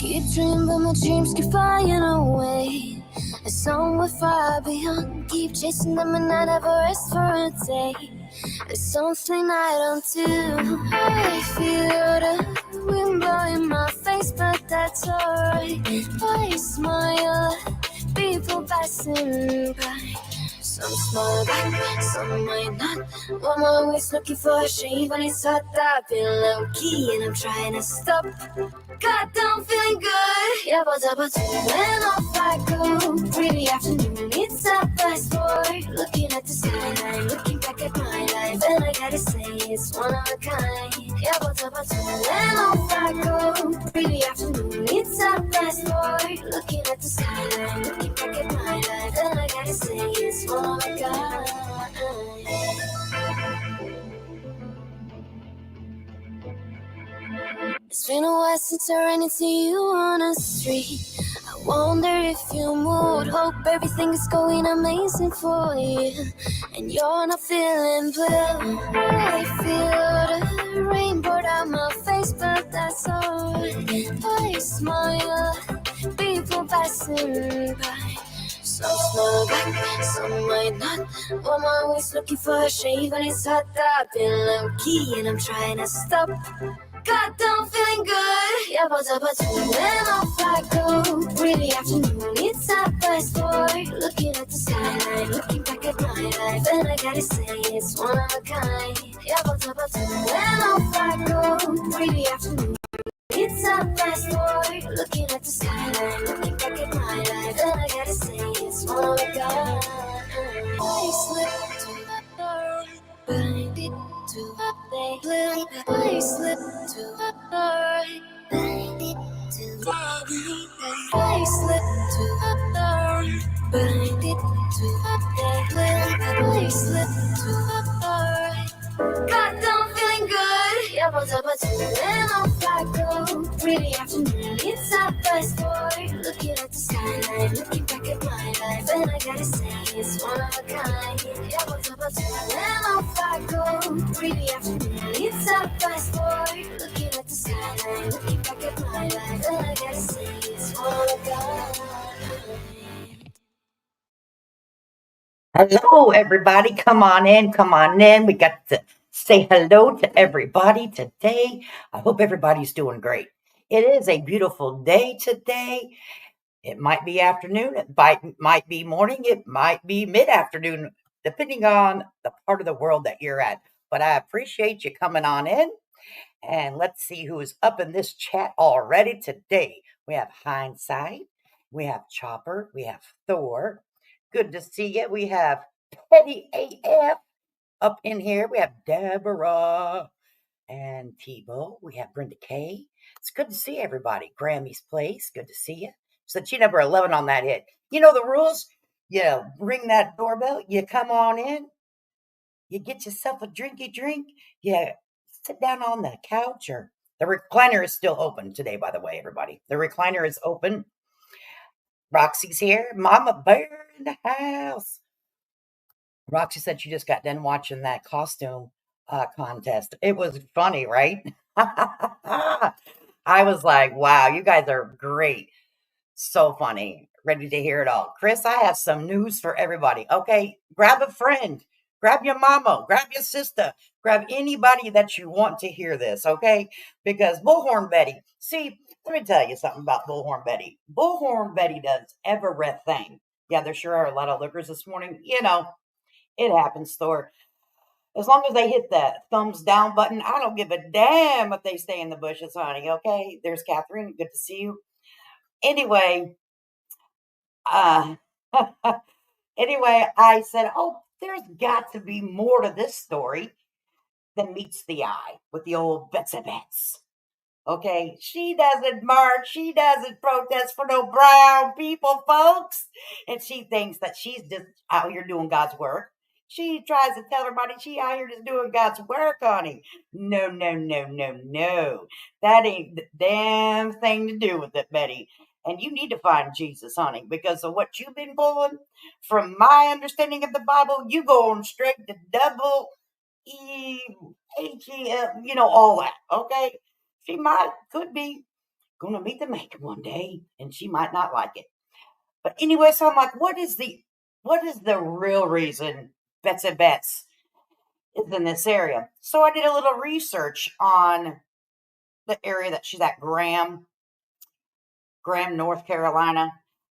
Keep dreaming, but my dreams keep flying away. A song we're far beyond. Keep chasing them and I never rest for a day. There's something I don't do. I feel the wind blowing my face, but that's alright. I smile at people passing by. Some smile back, some might not. I'm always looking for a shave when it's hot. I've been low key and I'm trying to stop. God, I'm feeling good. Yeah, but when off I go. Pretty afternoon, it's a fast forward. Looking at the skyline, looking back at my life, and I gotta say it's one of a kind. Yeah, but when off I go. Pretty afternoon, it's a fast forward. Looking at the skyline, looking back at my life, and I gotta say it's one of a kind. It's been a while since I ran into you on the street. I wonder if you moved. Hope everything is going amazing for you. And you're not feeling blue. I feel the rain poured out my face, but that's alright. I smile at people passing by. Some smile back, some might not. I'm always looking for a shave when it's hot. I've been low key and I'm trying to stop. God, I'm feeling good. Yeah, but when off I go. Pretty afternoon, it's a fast forward. Looking at the skyline, looking back at my life, and I gotta say it's one of a kind. Yeah, but when off I go. Pretty afternoon, it's a fast forward. Looking at the skyline, looking back at my life, and I gotta say it's one of a kind. I slipped to the right, but I did to the left. I slipped to the right, but I did to the left. I slipped to the right, but I did to the left. I slipped to the right. God, I'm feeling good. Yeah, but when off I go. Pretty afternoon, it's a fast forward. Looking at the skyline, looking back at my life, and I gotta say it's one of a kind. Yeah, but when off I go. Pretty afternoon, it's a fast forward. Looking at the skyline, looking back at my life, and I gotta say it's one of a kind. Hello, everybody. Come on in. Come on in. We got to say hello to everybody today. I hope everybody's doing great. It is a beautiful day today. It might be afternoon. It might be morning. It might be mid-afternoon, depending on the part of the world that you're at. But I appreciate you coming on in. And let's see who's up in this chat already today. We have Hindsight. We have Chopper. We have Thor. Good to see you. We have Petty AF up in here. We have Deborah and Tebow. We have Brenda K. It's good to see everybody. Grammy's Place. Good to see you. So she number 11 on that hit. You know the rules. You ring that doorbell. You come on in. You get yourself a drinky drink. You sit down on the couch or the recliner is still open today, by the way, everybody. The recliner is open. Roxy's here. Mama Bear in the house. Roxy said she just got done watching that costume contest. It was funny, right? I was like, wow, you guys are great. So funny. Ready to hear it all. Chris, I have some news for everybody. Okay, grab a friend. Grab your mama. Grab your sister. Grab anybody that you want to hear this, okay? Because Bullhorn Betty, see, let me tell you something about Bullhorn Betty. Bullhorn Betty does everything. Yeah, there sure are a lot of lookers this morning. You know, it happens, Thor. As long as they hit the thumbs down button, I don't give a damn if they stay in the bushes, honey, okay? There's Catherine. Good to see you. Anyway, uh, anyway, I said, oh, there's got to be more to this story than meets the eye with the old Betsy Betts. Okay, she doesn't march, she doesn't protest for no brown people, folks. And she thinks that she's just out here doing God's work. She tries to tell everybody she out here just doing God's work, honey. No, no, no, no, no. That ain't the damn thing to do with it, Betty. And you need to find Jesus, honey, because of what you've been pulling. From my understanding of the Bible, you going straight to double E, H-E, you know, all that, okay? She could be going to meet the maker one day, and she might not like it. But anyway, so I'm like, what is the real reason Betsy Betts is in this area? So I did a little research on the area that she's at, Graham, North Carolina.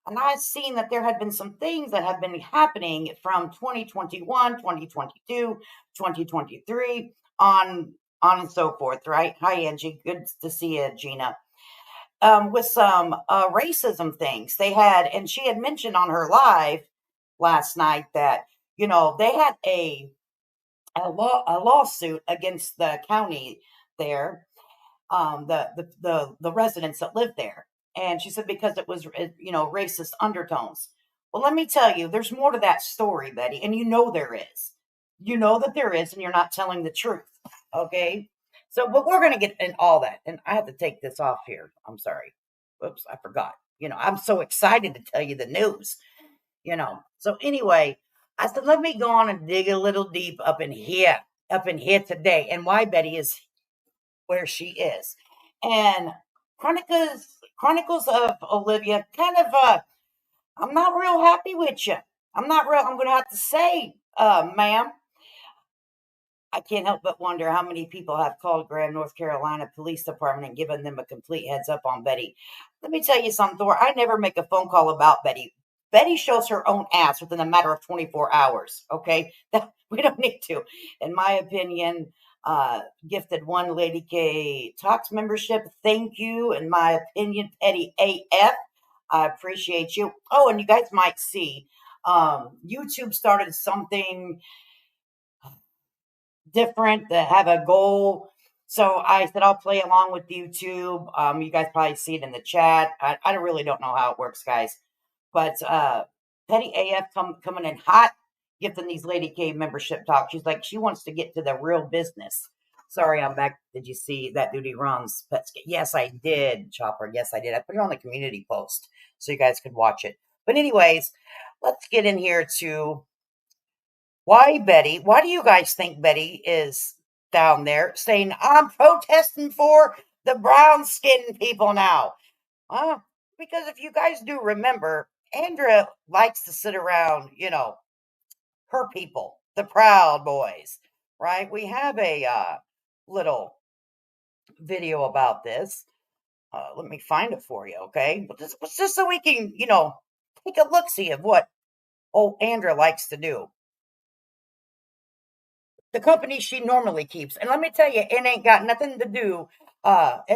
And I've seen that there had been some things that have been happening from 2021, 2022, 2023, on and so forth, right? Hi, Angie. Good to see you, Gina. With some racism things they had, and she had mentioned on her live last night that, they had a lawsuit against the county there, the residents that lived there. And she said because it was, racist undertones. Well, let me tell you, there's more to that story, Betty, and there is. You know that there is, and you're not telling the truth. Okay. So, but we're going to get in all that. And I have to take this off here. I'm sorry. Whoops, I forgot. I'm so excited to tell you the news, So anyway, I said, let me go on and dig a little deep up in here today, and why Betty is where she is. And Chronicles of Olivia, kind of, I'm not real happy with you. I'm going to have to say, ma'am, I can't help but wonder how many people have called Graham, North Carolina Police Department and given them a complete heads up on Betty. Let me tell you something, Thor. I never make a phone call about Betty. Betty shows her own ass within a matter of 24 hours. Okay, we don't need to. In my opinion, gifted one Lady K Talks membership. Thank you. In my opinion, Petty AF. I appreciate you. Oh, and you guys might see, YouTube started something different, that have a goal. So I said, I'll play along with YouTube. You guys probably see it in the chat. I really don't know how it works, guys. But Petty AF coming in hot, gifting these Lady K membership talk. She's like, she wants to get to the real business. Sorry, I'm back. Did you see that Duty Runs Petscape? Yes, I did, Chopper. Yes, I did. I put it on the community post so you guys could watch it. But anyways, let's get in here to why Betty. Why do you guys think Betty is down there saying, I'm protesting for the brown skinned people now? Well, because if you guys do remember, Andrea likes to sit around, her people, the Proud Boys, right? We have a little video about this. Let me find it for you, okay? But just so we can, take a look-see of what old Andrea likes to do. The company she normally keeps. And let me tell you, it ain't got nothing to do,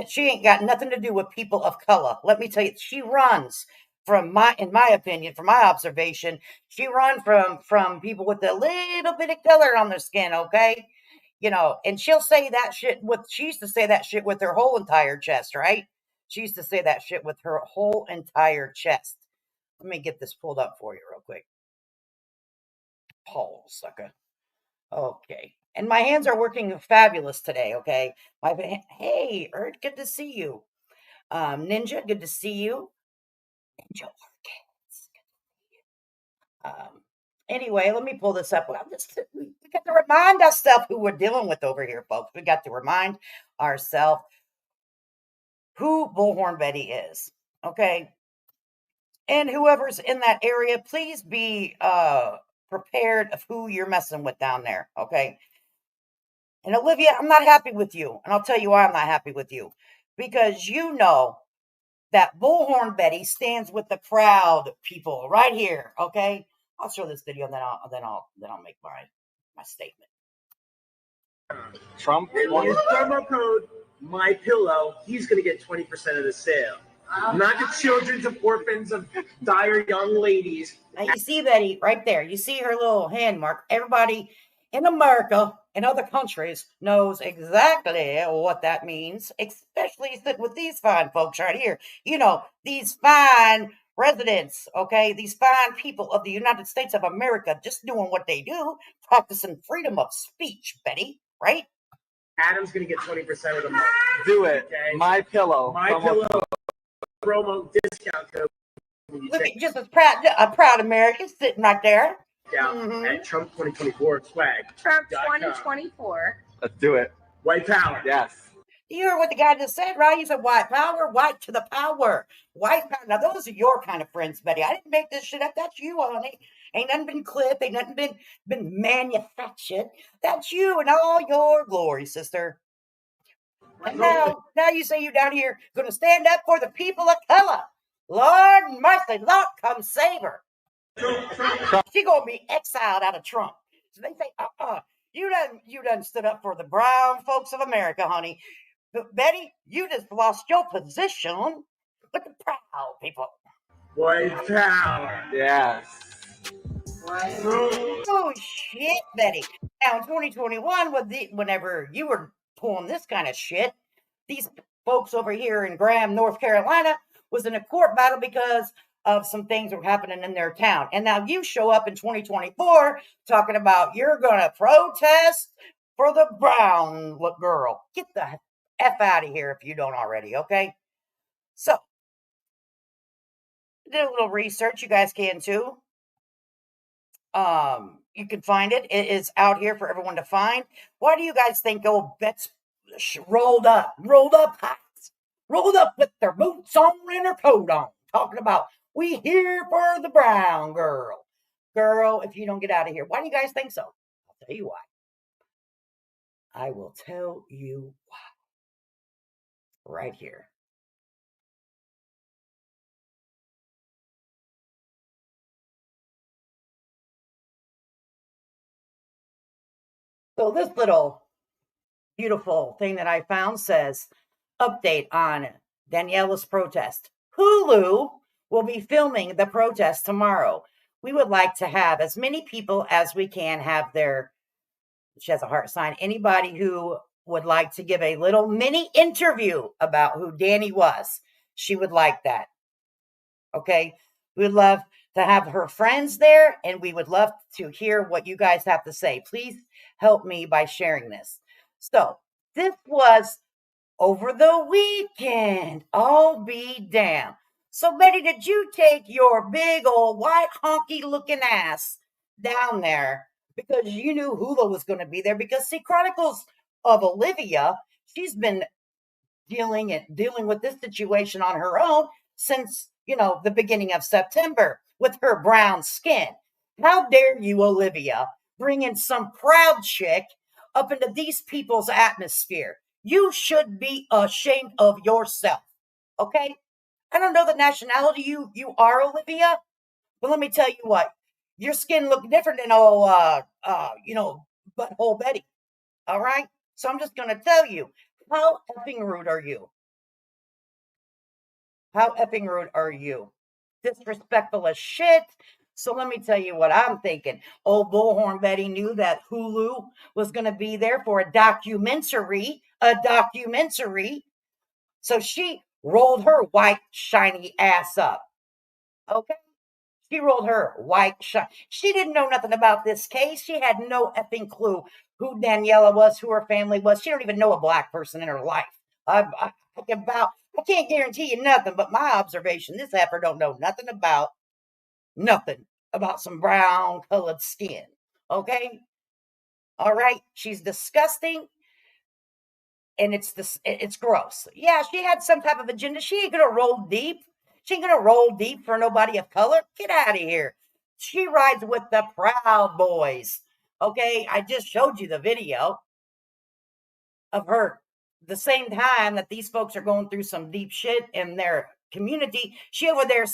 she ain't got nothing to do with people of color. Let me tell you, she runs in my opinion, from my observation, she run from people with a little bit of color on their skin, okay? And she'll say that shit she used to say that shit with her whole entire chest, right? She used to say that shit with her whole entire chest. Let me get this pulled up for you real quick. Paul, sucker. Okay. And my hands are working fabulous today, okay? Hey, Erd, good to see you. Ninja, good to see you. Ninja Orchids. Anyway, let me pull this up. We got to remind ourselves who we're dealing with over here, folks. We got to remind ourselves who Bullhorn Betty is, okay? And whoever's in that area, please be prepared of who you're messing with down there, okay? And Olivia, I'm not happy with you. And I'll tell you why I'm not happy with you. Because you know that Bullhorn Betty stands with the proud people right here. Okay. I'll show this video and then I'll make my statement. Trump use promo code MyPillow. He's gonna get 20% of the sale. Not the children of orphans of dire young ladies. Now you see Betty right there. You see her little hand mark. Everybody in America and other countries knows exactly what that means, especially with these fine folks right here. These fine residents, okay? These fine people of the United States of America just doing what they do, practicing freedom of speech, Betty, right? Adam's going to get 20% of the money. Do it. Okay? MyPillow. MyPillow promo discount code. Look at just a proud American sitting right there. At Trump 2024 swag. Trump 2024. Let's do it. White power. Yes. You heard what the guy just said, right? He said white power, white to the power. White power. Now, those are your kind of friends, Betty. I didn't make this shit up. That's you, honey. Ain't nothing been clipped. Ain't nothing been manufactured. That's you in all your glory, sister. And now you say you down here going to stand up for the people of color. Lord mercy, Lord, come save her. She gonna be exiled out of Trump. So they say, you done stood up for the brown folks of America, honey. But Betty, you just lost your position with the proud people. White power. Yes. Oh shit, Betty. Now in 2021, whenever you were pulling this kind of shit, these folks over here in Graham, North Carolina, was in a court battle because of some things that were happening in their town. And now you show up in 2024 talking about you're gonna protest for the brown girl. Get the F out of here if you don't already, okay? So, did a little research, you guys can too. You can find it. It is out here for everyone to find. Why do you guys think old Bet's rolled up hats, rolled up with their boots on and their coat on, talking about we here for the brown girl? Girl, if you don't get out of here, why do you guys think so? I'll tell you why. I will tell you why. Right here. So this little beautiful thing that I found says, update on Daniela's protest. Hulu will be filming the protest tomorrow. We would like to have as many people as we can have their, she has a heart sign, anybody who would like to give a little mini interview about who Danny was. She would like that. Okay. We would love to have her friends there, and we would love to hear what you guys have to say. Please help me by sharing this. So this was over the weekend. I'll be damned. So, Betty, did you take your big old white honky looking ass down there because you knew Hula was going to be there? Because, see, Chronicles of Olivia, she's been dealing with this situation on her own since, the beginning of September with her brown skin. How dare you, Olivia, bring in some proud chick up into these people's atmosphere? You should be ashamed of yourself. Okay? I don't know the nationality you are, Olivia, but let me tell you what. Your skin look different than butthole Betty. All right? So I'm just gonna tell you, how effing rude are you? How effing rude are you? Disrespectful as shit. So let me tell you what I'm thinking. Old Bullhorn Betty knew that Hulu was going to be there for a documentary. So she rolled her white, shiny ass up. Okay? She rolled her white, shiny. She didn't know nothing about this case. She had no effing clue who Daniela was, who her family was. She don't even know a black person in her life. I can't guarantee you nothing, but my observation, this heifer don't know nothing about some brown colored skin. Okay? All right? She's disgusting, and it's gross. Yeah, she had some type of agenda. She ain't gonna roll deep. She ain't gonna roll deep for nobody of color. Get out of here. She rides with the Proud Boys. Okay? I just showed you the video of her. The same time that these folks are going through some deep shit in their community, she over there,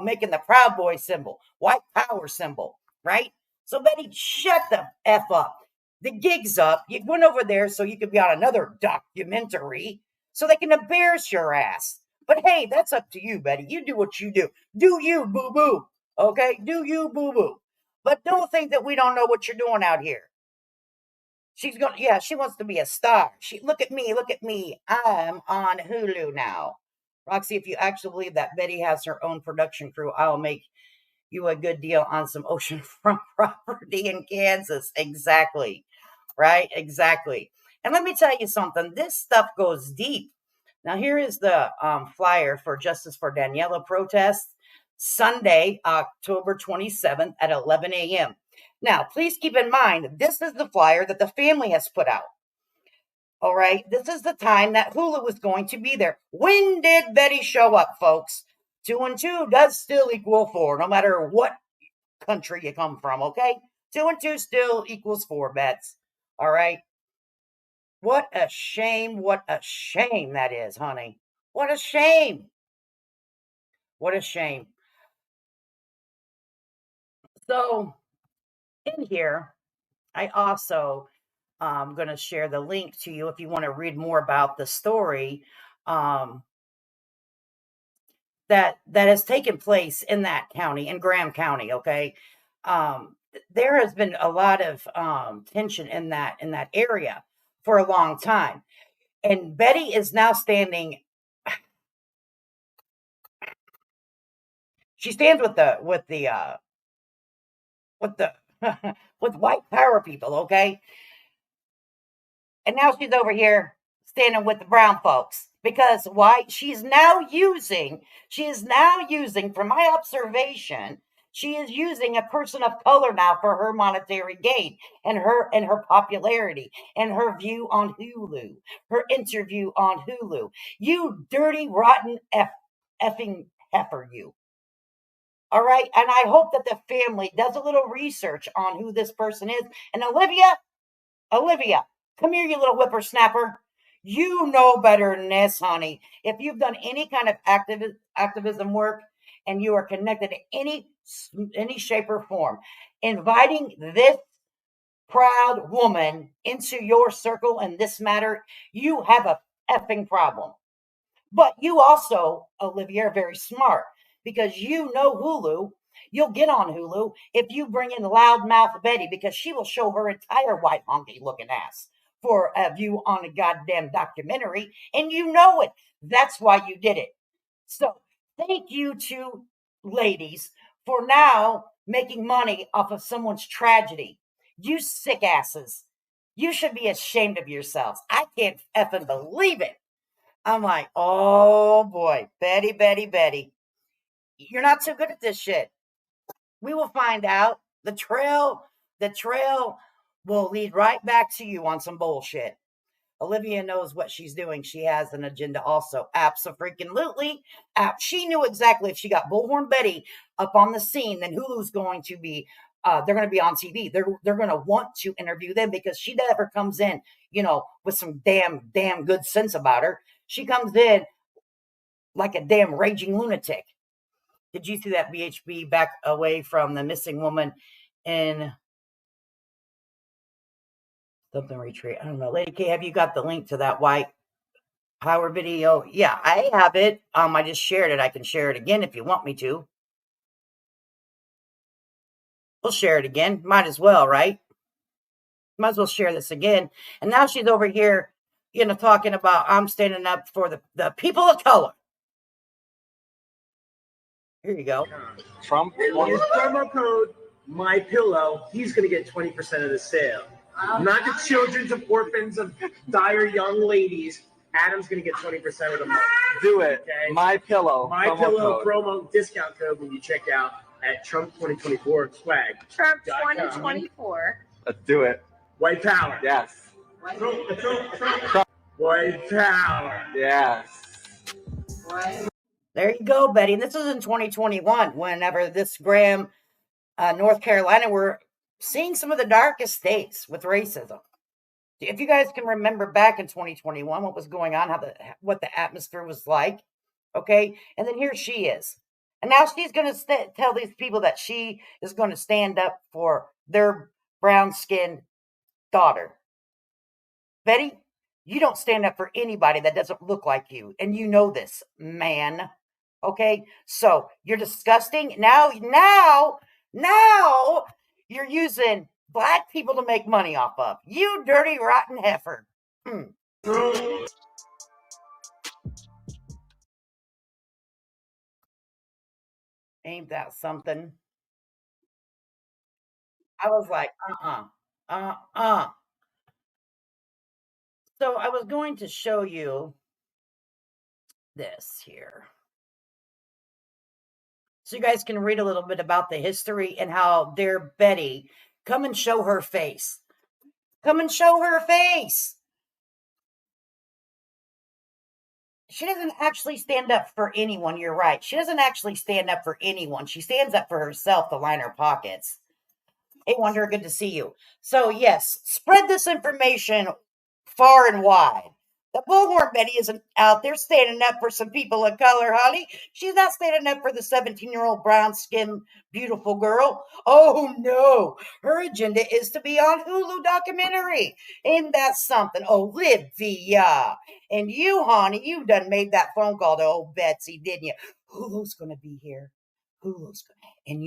making the Proud Boy symbol, white power symbol, right? So Betty, shut the F up. The gig's up. You went over there so you could be on another documentary so they can embarrass your ass. But hey, that's up to you, Betty. You do what you do. Do you, boo-boo. Okay? Do you, boo-boo. But don't think that we don't know what you're doing out here. She wants to be a star. Look at me. I'm on Hulu now. Roxy, if you actually believe that Betty has her own production crew, I'll make you a good deal on some oceanfront property in Kansas. Exactly. Right? Exactly. And let me tell you something. This stuff goes deep. Now, here is the flyer for Justice for Daniela protest, Sunday, October 27th at 11 a.m. Now, please keep in mind, this is the flyer that the family has put out. All right. This is the time that Hulu was going to be there. When did Betty show up, folks? 2 and 2 does still equal 4, no matter what country you come from, okay? 2 and 2 still equals 4 bets. All right. What a shame. What a shame that is, honey. What a shame. What a shame. So, in here, I also going to share the link to you if you want to read more about the story that has taken place in that county, in Graham County. Okay, there has been a lot of tension in that area for a long time, and Betty is now standing. She stands with the with white power people. Okay, and now she's over here standing with the brown folks because why? She is now using, from my observation, she is using a person of color now for her monetary gain and her popularity and her view on Hulu, her interview on Hulu. You dirty, rotten effing heifer, you. All right. And I hope that the family does a little research on who this person is. And Olivia, come here, you little whippersnapper. You know better than this, honey. If you've done any kind of activism work and you are connected to any shape or form, inviting this proud woman into your circle in this matter, you have a effing problem. But you also, Olivia, are very smart because you know Hulu. You'll get on Hulu if you bring in loudmouth Betty because she will show her entire white honky looking ass for a view on a goddamn documentary, and you know it. That's why you did it. So thank you to ladies for now making money off of someone's tragedy. You sick asses. You should be ashamed of yourselves. I can't effing believe it. I'm like, oh boy, Betty, Betty, Betty. You're not so good at this shit. We will find out. The trail will lead right back to you on some bullshit. Olivia knows what she's doing. She has an agenda also. Absolutely. She knew exactly if she got Bullhorn Betty up on the scene, then Hulu's going to be, they're going to be on TV. They're going to want to interview them because she never comes in, with some damn good sense about her. She comes in like a damn raging lunatic. Did you see that BHB back away from the missing woman in something retreat? I don't know. Lady K, have you got the link to that white power video? Yeah, I have it. I just shared it. I can share it again if you want me to. We'll share it again. Might as well, right? Might as well share this again. And now she's over here, talking about I'm standing up for the people of color. Here you go. Trump. Use promo code MyPillow. He's going to get 20% of the sale. Not the children's of orphans of dire young ladies. Adam's going to get 20% of the money. Do it. Okay? MyPillow. MyPillow promo discount code when you check out at Trump 2024 swag. Trump 2024. Let's do it. White power. Yes. Trump. White power. Yes. There you go, Betty. And this was in 2021, whenever this Graham, North Carolina, were seeing some of the darkest days with racism. If you guys can remember back in 2021, what was going on, what the atmosphere was like, okay? And then here she is. And now she's going to tell these people that she is going to stand up for their brown-skinned daughter. Betty, you don't stand up for anybody that doesn't look like you. And you know this, man. Okay? So you're disgusting. Now you're using black people to make money off of. You dirty, rotten heifer. Ain't that something? I was like, So I was going to show you this here. So you guys can read a little bit about the history and how dear Betty, come and show her face. Come and show her face. she doesn't actually stand up for anyone. You're right. She doesn't actually stand up for anyone. She stands up for herself to line her pockets. Hey, Wonder, good to see you. So, yes, spread this information far and wide. The Bullhorn Betty isn't out there standing up for some people of color, honey. She's not standing up for the 17-year-old brown skinned beautiful girl. Oh, no. Her agenda is to be on Hulu documentary. Ain't that something? Olivia. And you, honey, you done made that phone call to old Betsy, didn't you? Hulu's going to be here. Hulu's going to. And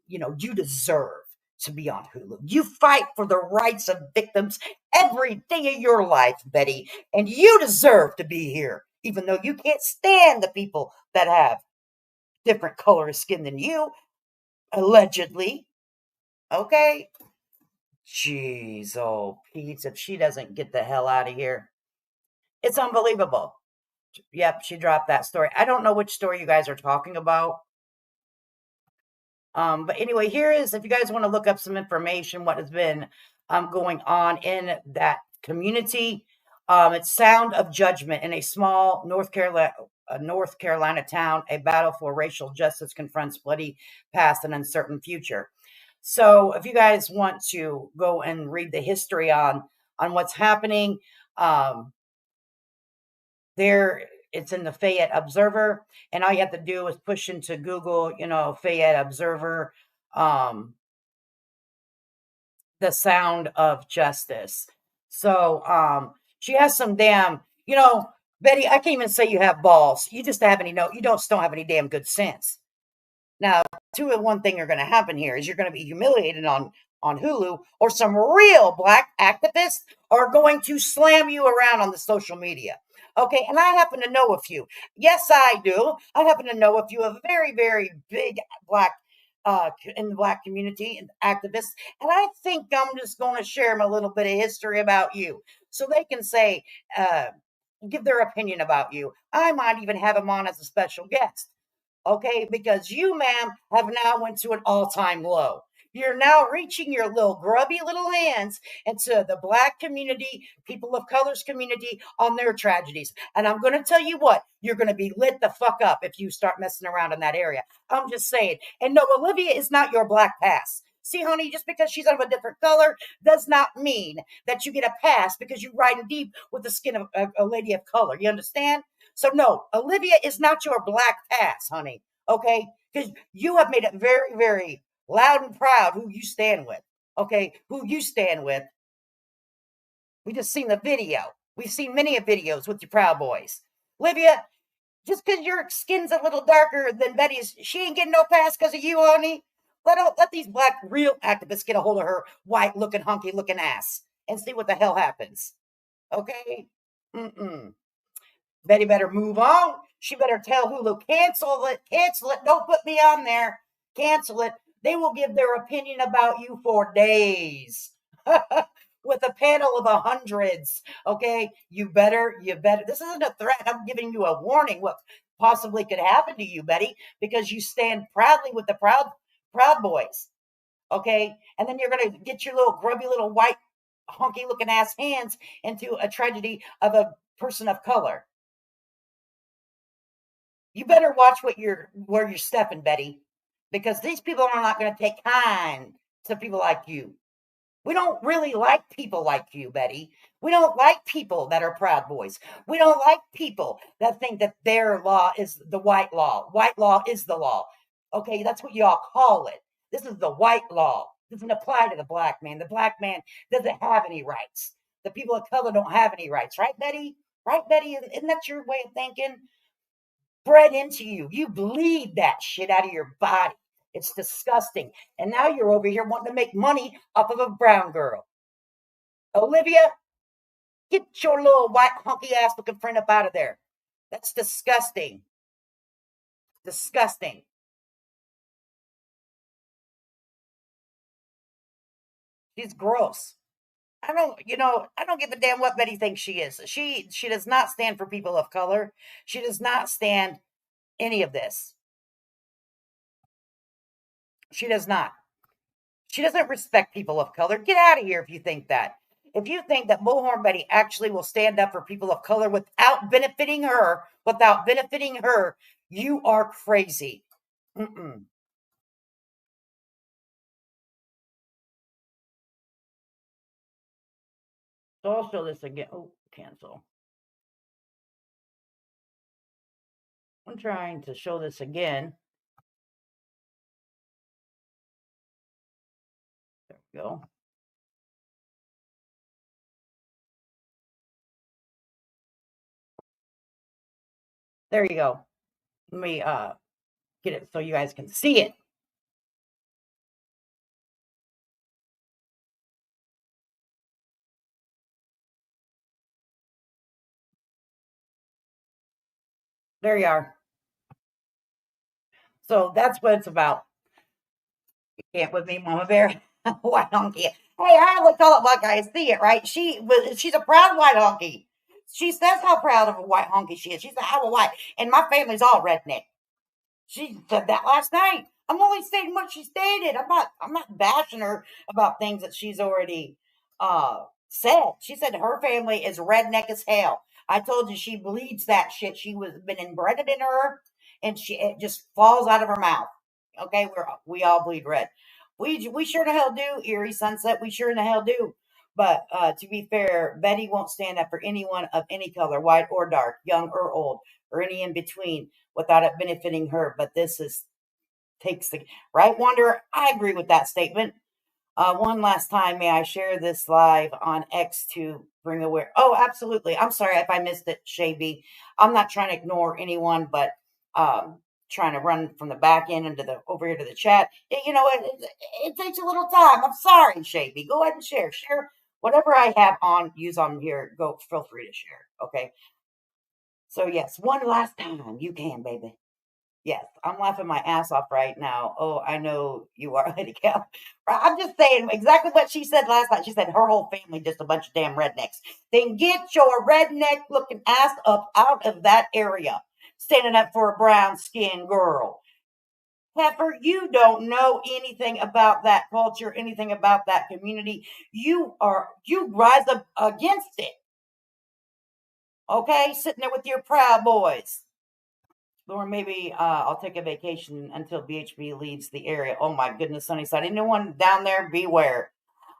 you deserve to be on Hulu. You fight for the rights of victims every day of your life, Betty, and you deserve to be here, even though you can't stand the people that have different color of skin than you, allegedly. Okay? Jeez, oh, Pete, if she doesn't get the hell out of here, it's unbelievable. Yep, she dropped that story. I don't know which story you guys are talking about. But anyway, here is, if you guys want to look up some information, what has been going on in that community. It's Sound of Judgment in a small North Carolina town. A battle for racial justice confronts bloody past and uncertain future. So if you guys want to go and read the history on what's happening, there it's in the Fayette Observer, and all you have to do is push into Google, Fayette Observer, the Sound of Justice. So she has some damn, Betty, I can't even say you have balls. You just have you don't have any damn good sense. Now, one thing are going to happen here is you're going to be humiliated on Hulu, or some real black activists are going to slam you around on the social media. Okay, and I happen to know a few. Yes, I do. I happen to know a few of very, very big black in the black community and activists, and I think I'm just going to share them a little bit of history about you, so they can say, give their opinion about you. I might even have them on as a special guest. Okay, because you, ma'am, have now went to an all-time low. You're now reaching your little grubby little hands into the black community, people of color's community, on their tragedies. And I'm going to tell you what, you're going to be lit the fuck up if you start messing around in that area. I'm just saying. And no, Olivia is not your black pass. See, honey, just because she's of a different color does not mean that you get a pass because you're riding deep with the skin of a lady of color. You understand? So no, Olivia is not your black pass, honey. Okay? Because you have made it very, very loud and proud who you stand with. Okay? Who you stand with. We just seen the video. We've seen many videos with your Proud Boys. Olivia, just because your skin's a little darker than Betty's, she ain't getting no pass because of you, honey. Let these black real activists get a hold of her white looking, hunky looking ass and see what the hell happens. Okay? Betty better move on. She better tell Hulu, cancel it, don't put me on there, cancel it. They will give their opinion about you for days with a panel of hundreds. Okay, you better. This isn't a threat. I'm giving you a warning what possibly could happen to you, Betty, because you stand proudly with the Proud Boys. Okay, and then you're gonna get your little grubby little white hunky looking ass hands into a tragedy of a person of color. You better watch where you're stepping, Betty, because these people are not going to take kind to people like you. We don't really like people like you, Betty. We don't like people that are Proud Boys. We don't like people that think that their law is the white law. White law is the law. Okay, that's what y'all call it. This is the white law. It doesn't apply to the black man. The black man doesn't have any rights. The people of color don't have any rights, right, Betty? Right, Betty? Isn't that your way of thinking? Bred into you. You bleed that shit out of your body. It's disgusting. And now you're over here wanting to make money off of a brown girl. Olivia, get your little white hunky ass looking friend up out of there. That's disgusting. Disgusting. She's gross. I don't give a damn what Betty thinks she is. She does not stand for people of color. She does not stand any of this. She does not. She doesn't respect people of color. Get out of here if you think that. If you think that Bullhorn Betty actually will stand up for people of color without benefiting her, you are crazy. Mm-mm. So I'll show this again. Oh, cancel. I'm trying to show this again. There we go. There you go. Let me get it so you guys can see it. There you are. So that's what it's about. You can't with me, Mama Bear. White honky. Hey, I would call it like I see it, right? She's a proud white honky. She says how proud of a white honky she is. She's a I'm a white, and my family's all redneck. She said that last night. I'm only stating what she stated. I'm not bashing her about things that she's already said. She said her family is redneck as hell. I told you she bleeds that shit. She was been inbred in her, and it just falls out of her mouth. Okay, we all bleed red. We sure the hell do, Erie Sunset. We sure in the hell do. But to be fair, Betty won't stand up for anyone of any color, white or dark, young or old, or any in between, without it benefiting her. But this is takes the right, Wonder. I agree with that statement. One last time, may I share this live on X to bring aware? Oh, absolutely. I'm sorry if I missed it, Shabby. I'm not trying to ignore anyone, but trying to run from the back end into the over here to the chat. It takes a little time. I'm sorry, Shabby. Go ahead and share whatever I have on use on here. Go, feel free to share. Okay. So yes, one last time, you can, baby. Yes, I'm laughing my ass off right now. Oh, I know you are, Lady Cal. I'm just saying exactly what she said last night. She said her whole family just a bunch of damn rednecks. Then get your redneck looking ass up out of that area, standing up for a brown skinned girl. Pepper, you don't know anything about that culture, anything about that community. You rise up against it. Okay, sitting there with your Proud Boys. Or maybe I'll take a vacation until BHB leaves the area. Oh my goodness, Sunnyside. Anyone down there, beware.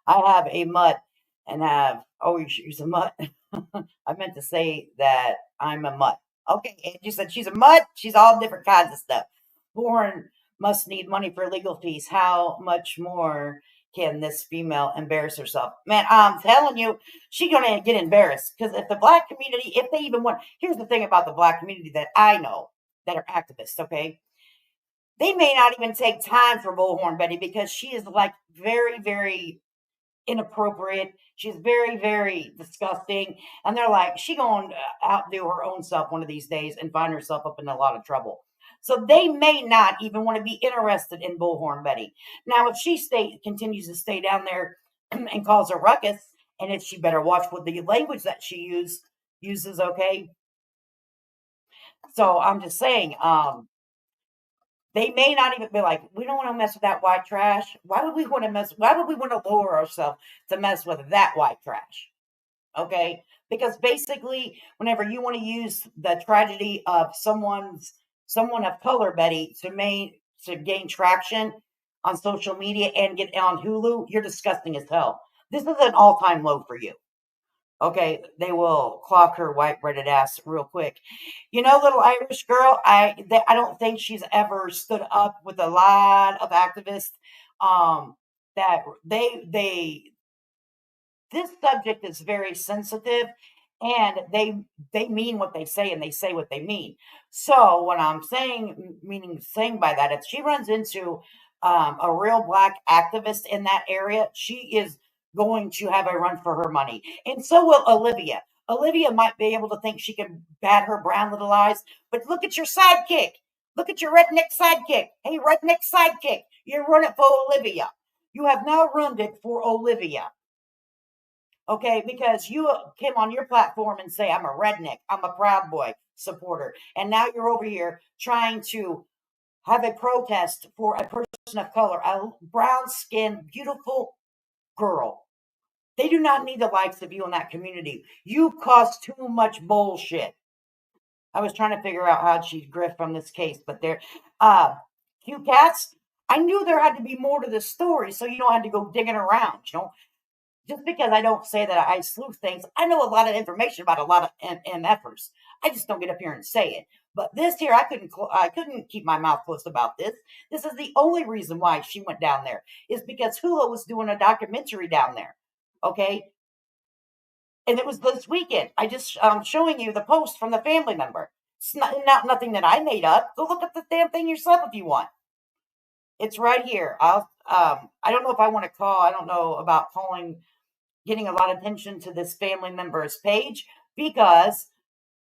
I have a mutt and have, oh, she's a mutt. I meant to say that I'm a mutt. Okay, and you said she's a mutt. She's all different kinds of stuff. Born must need money for legal fees. How much more can this female embarrass herself? Man, I'm telling you, she's gonna get embarrassed because if the black community, if they even want, here's the thing about the black community that I know that are activists. Okay, they may not even take time for Bullhorn Betty because she is like very, very inappropriate. She's very, very disgusting. And they're like, she going to outdo her own self one of these days and find herself up in a lot of trouble. So they may not even want to be interested in Bullhorn Betty. Now, if she continues to stay down there and cause a ruckus, and if she better watch what the language that she uses, okay? So I'm just saying, they may not even be like, we don't want to mess with that white trash. Why would we want to lower ourselves to mess with that white trash? Okay. Because basically, whenever you want to use the tragedy of someone of color, Betty, to gain traction on social media and get on Hulu, you're disgusting as hell. This is an all-time low for you. Okay, they will clock her white breaded ass real quick. Little Irish girl, I don't think she's ever stood up with a lot of activists. That this subject is very sensitive, and they mean what they say, and they say what they mean. So what I'm saying by that, if she runs into a real black activist in that area, she is going to have a run for her money, and so will Olivia. Olivia might be able to think she can bat her brown little eyes, but look at your sidekick. Look at your redneck sidekick. Hey, redneck sidekick, you run it for Olivia. You have now ruined it for Olivia. Okay, because you came on your platform and say, I'm a redneck, I'm a Proud Boy supporter. And now you're over here trying to have a protest for a person of color, a brown skinned, beautiful girl. They do not need the likes of you in that community. You cause too much bullshit. I was trying to figure out how she'd grift from this case, but there, Q Cats, I knew there had to be more to the story, so I had to go digging around, just because I don't say that I sleuth things, I know a lot of information about a lot of MFers. I just don't get up here and say it. But this here, I couldn't keep my mouth closed about this. This is the only reason why she went down there, is because Hulu was doing a documentary down there. Okay. And it was this weekend. I just showing you the post from the family member. It's not nothing that I made up. Go look at the damn thing yourself if you want. It's right here. I don't know if I want to call. I don't know about getting a lot of attention to this family member's page, because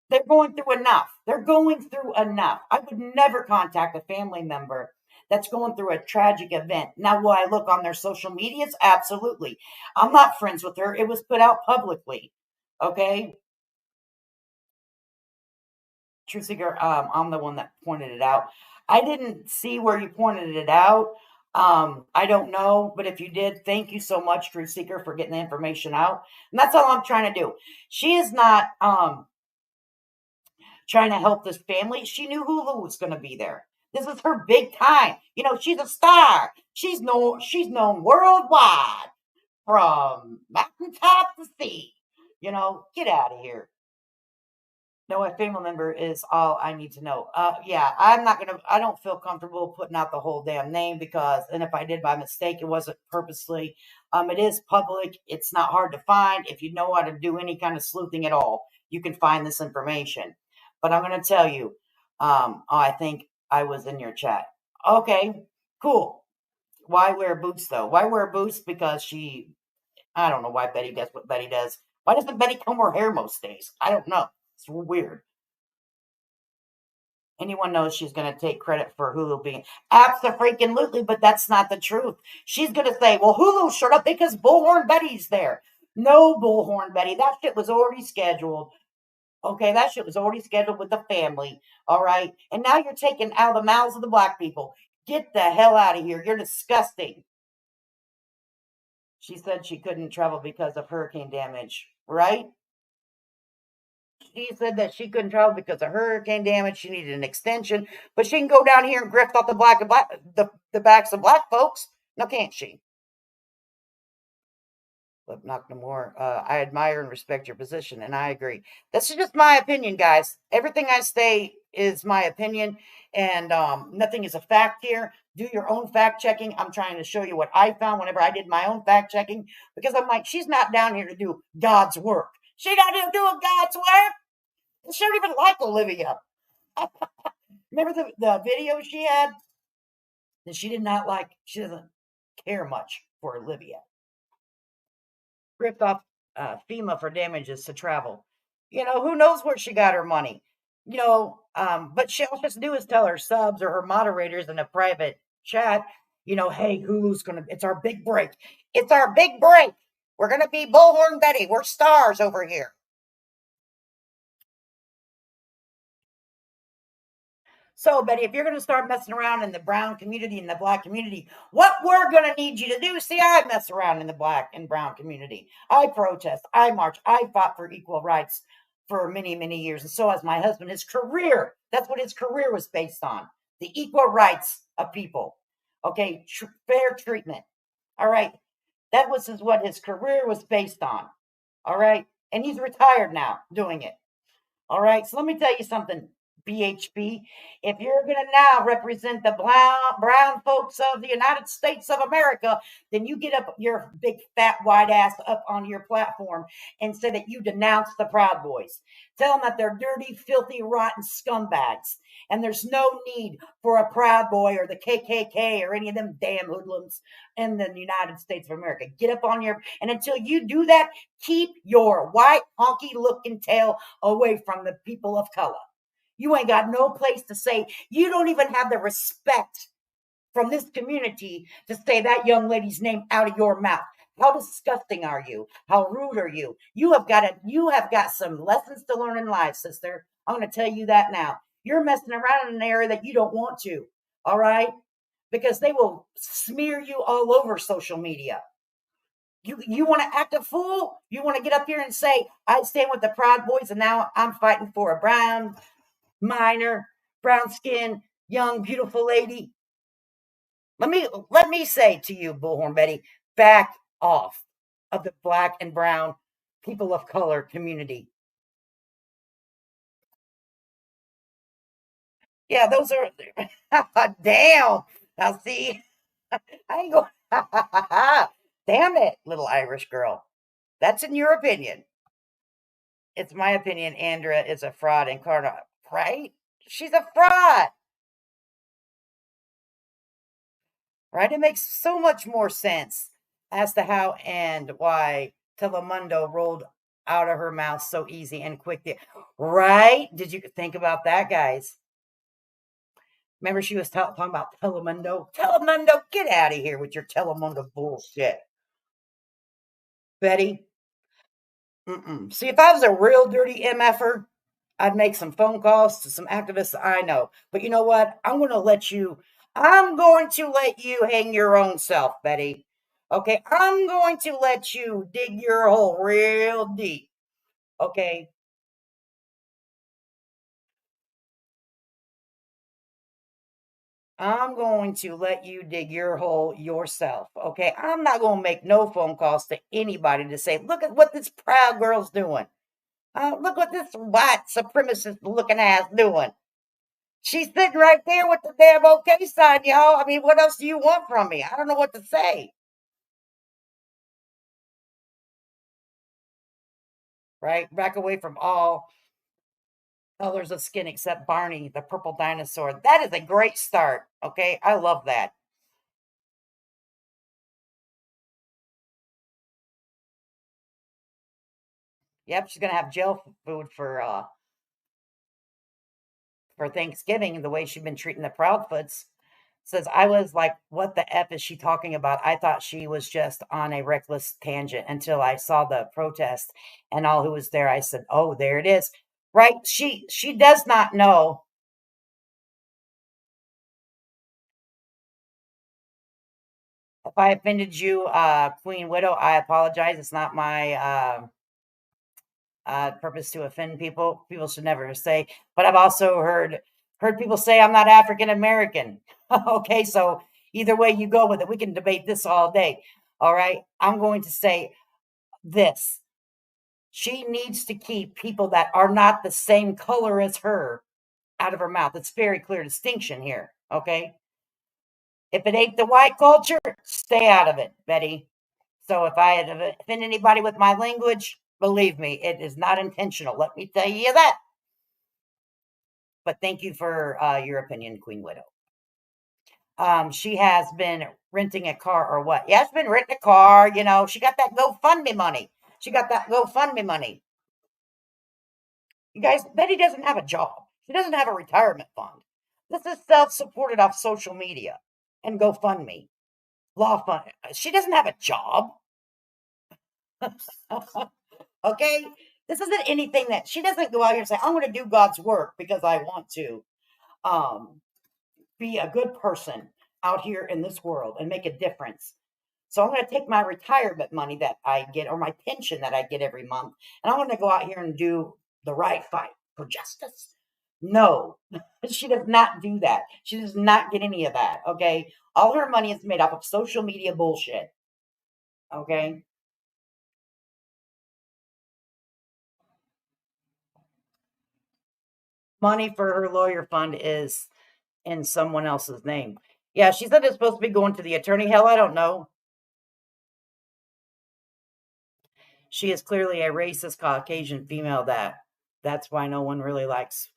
they're going through enough. They're going through enough. I would never contact a family member that's going through a tragic event. Now, will I look on their social medias? Absolutely. I'm not friends with her. It was put out publicly. Okay. True Seeker, I'm the one that pointed it out. I didn't see where you pointed it out. I don't know, but if you did, thank you so much, True Seeker, for getting the information out. And that's all I'm trying to do. She is not trying to help this family. She knew Hulu was going to be there. This is her big time. She's a star. She's known worldwide, from mountaintop to sea. Get out of here. No, a family member is all I need to know. Yeah, I don't feel comfortable putting out the whole damn name, and if I did by mistake, it wasn't purposely. It is public. It's not hard to find. If you know how to do any kind of sleuthing at all, you can find this information. But I'm going to tell you, I think I was in your chat. Okay, cool. Why wear boots though? Why wear boots? Because I don't know why Betty does what Betty does. Why doesn't Betty comb her hair most days? I don't know. It's weird. Anyone knows she's going to take credit for Hulu being abso-freaking-lutely, but that's not the truth. She's going to say, well, Hulu showed up because Bullhorn Betty's there. No, Bullhorn Betty. That shit was already scheduled. Okay, that shit was already scheduled with the family. All right. And now you're taking out of the mouths of the black people. Get the hell out of here. You're disgusting. She said she couldn't travel because of hurricane damage, right? She said that she couldn't travel because of hurricane damage. She needed an extension, but she can go down here and grift off the backs of black folks. Now, can't she? But not no more. I admire and respect your position, and I agree. This is just my opinion, guys. Everything I say is my opinion, and nothing is a fact here. Do your own fact checking. I'm trying to show you what I found whenever I did my own fact checking, because I'm like, she's not down here to do God's work. She's not doing God's work. She don't even like Olivia. Remember the video she had? That she doesn't care much for Olivia. Ripped off FEMA for damages to travel. Who knows where she got her money? But she all she has to do is tell her subs or her moderators in a private chat, hey, it's our big break. It's our big break. We're going to be Bullhorn Betty. We're stars over here. So, Betty, if you're going to start messing around in the brown community and the black community, what we're going to need you to do, see, I mess around in the black and brown community. I protest. I march. I fought for equal rights for many, many years. And so has my husband. His career, that's what his career was based on. The equal rights of people. Okay, fair treatment. All right. That was what his career was based on. All right. And he's retired now doing it. All right. So let me tell you something, BHP. If you're going to now represent the brown folks of the United States of America, then you get up your big fat white ass up on your platform and say that you denounce the Proud Boys. Tell them that they're dirty, filthy, rotten scumbags. And there's no need for a Proud Boy or the KKK or any of them damn hoodlums in the United States of America. Get up on and until you do that, keep your white honky looking tail away from the people of color. You ain't got no place to say. You don't even have the respect from this community to say that young lady's name out of your mouth. How disgusting are you? How rude are you? You have got some lessons to learn in life, sister. I'm going to tell you that now. You're messing around in an area that you don't want to. All right? Because they will smear you all over social media. You want to act a fool? You want to get up here and say, I stand with the Proud Boys and now I'm fighting for a brown, minor, brown skin, young, beautiful lady? Let me say to you, Bullhorn Betty, back off of the black and brown people of color community. Yeah, those are damn. Now see, I ain't going. Damn it, little Irish girl. That's in your opinion. It's my opinion. Andrea is a fraud incarnate, right? She's a fraud, right? It makes so much more sense as to how and why Telemundo rolled out of her mouth so easy and quick. Right? Did you think about that, guys? Remember, she was talking about Telemundo. Telemundo, get out of here with your Telemundo bullshit, Betty. See, if I was a real dirty MFer, I'd make some phone calls to some activists I know. But you know what? I'm going to let you hang your own self, Betty. Okay? I'm going to let you dig your hole real deep. Okay? I'm going to let you dig your hole yourself. Okay? I'm not going to make no phone calls to anybody to say, look at what this proud girl's doing. Look what this white supremacist looking ass doing. She's sitting right there with the damn okay sign, y'all. I mean, what else do you want from me? I don't know what to say. Right? Back away from all colors of skin except Barney, the purple dinosaur. That is a great start. Okay. I love that. Yep, she's gonna have jail food for Thanksgiving, the way she's been treating the Proudfoots. Says, I was like, what the F is she talking about? I thought she was just on a reckless tangent until I saw the protest and all who was there. I said, oh, there it is. Right? She does not know. If I offended you, Queen Widow, I apologize. It's not my purpose to offend people. People should never say. But I've also heard people say I'm not African American. Okay, so either way you go with it, we can debate this all day. All right, I'm going to say this: she needs to keep people that are not the same color as her out of her mouth. It's very clear distinction here. Okay, if it ain't the white culture, stay out of it, Betty. So if I had offended anybody with my language, believe me, it is not intentional. Let me tell you that. But thank you for your opinion, Queen Widow. She has been renting a car or what? Yeah, she's been renting a car. You know, she got that GoFundMe money. She got that GoFundMe money. You guys, Betty doesn't have a job. She doesn't have a retirement fund. This is self-supported off social media and GoFundMe, law fund. She doesn't have a job. Okay? This isn't anything that she doesn't go out here and say, I'm going to do God's work because I want to be a good person out here in this world and make a difference. So I'm going to take my retirement money that I get or my pension that I get every month, and I'm going to go out here and do the right fight for justice. No, she does not do that. She does not get any of that. Okay. All her money is made off of social media bullshit. Okay. Money for her lawyer fund is in someone else's name. Yeah, she said it's supposed to be going to the attorney. Hell, I don't know. She is clearly a racist Caucasian female that's why no one really likes.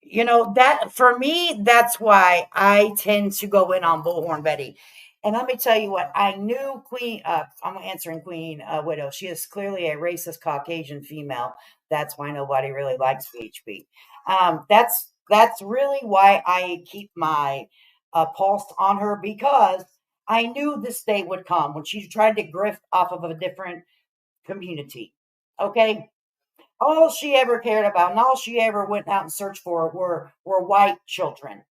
You know, that for me, that's why I tend to go in on Bullhorn Betty. And let me tell you what, I knew I'm answering Queen Widow. She is clearly a racist Caucasian female. That's why nobody really likes VHP. That's really why I keep my pulse on her, because I knew this day would come when she tried to grift off of a different community. Okay, all she ever cared about and all she ever went out and searched for were white children.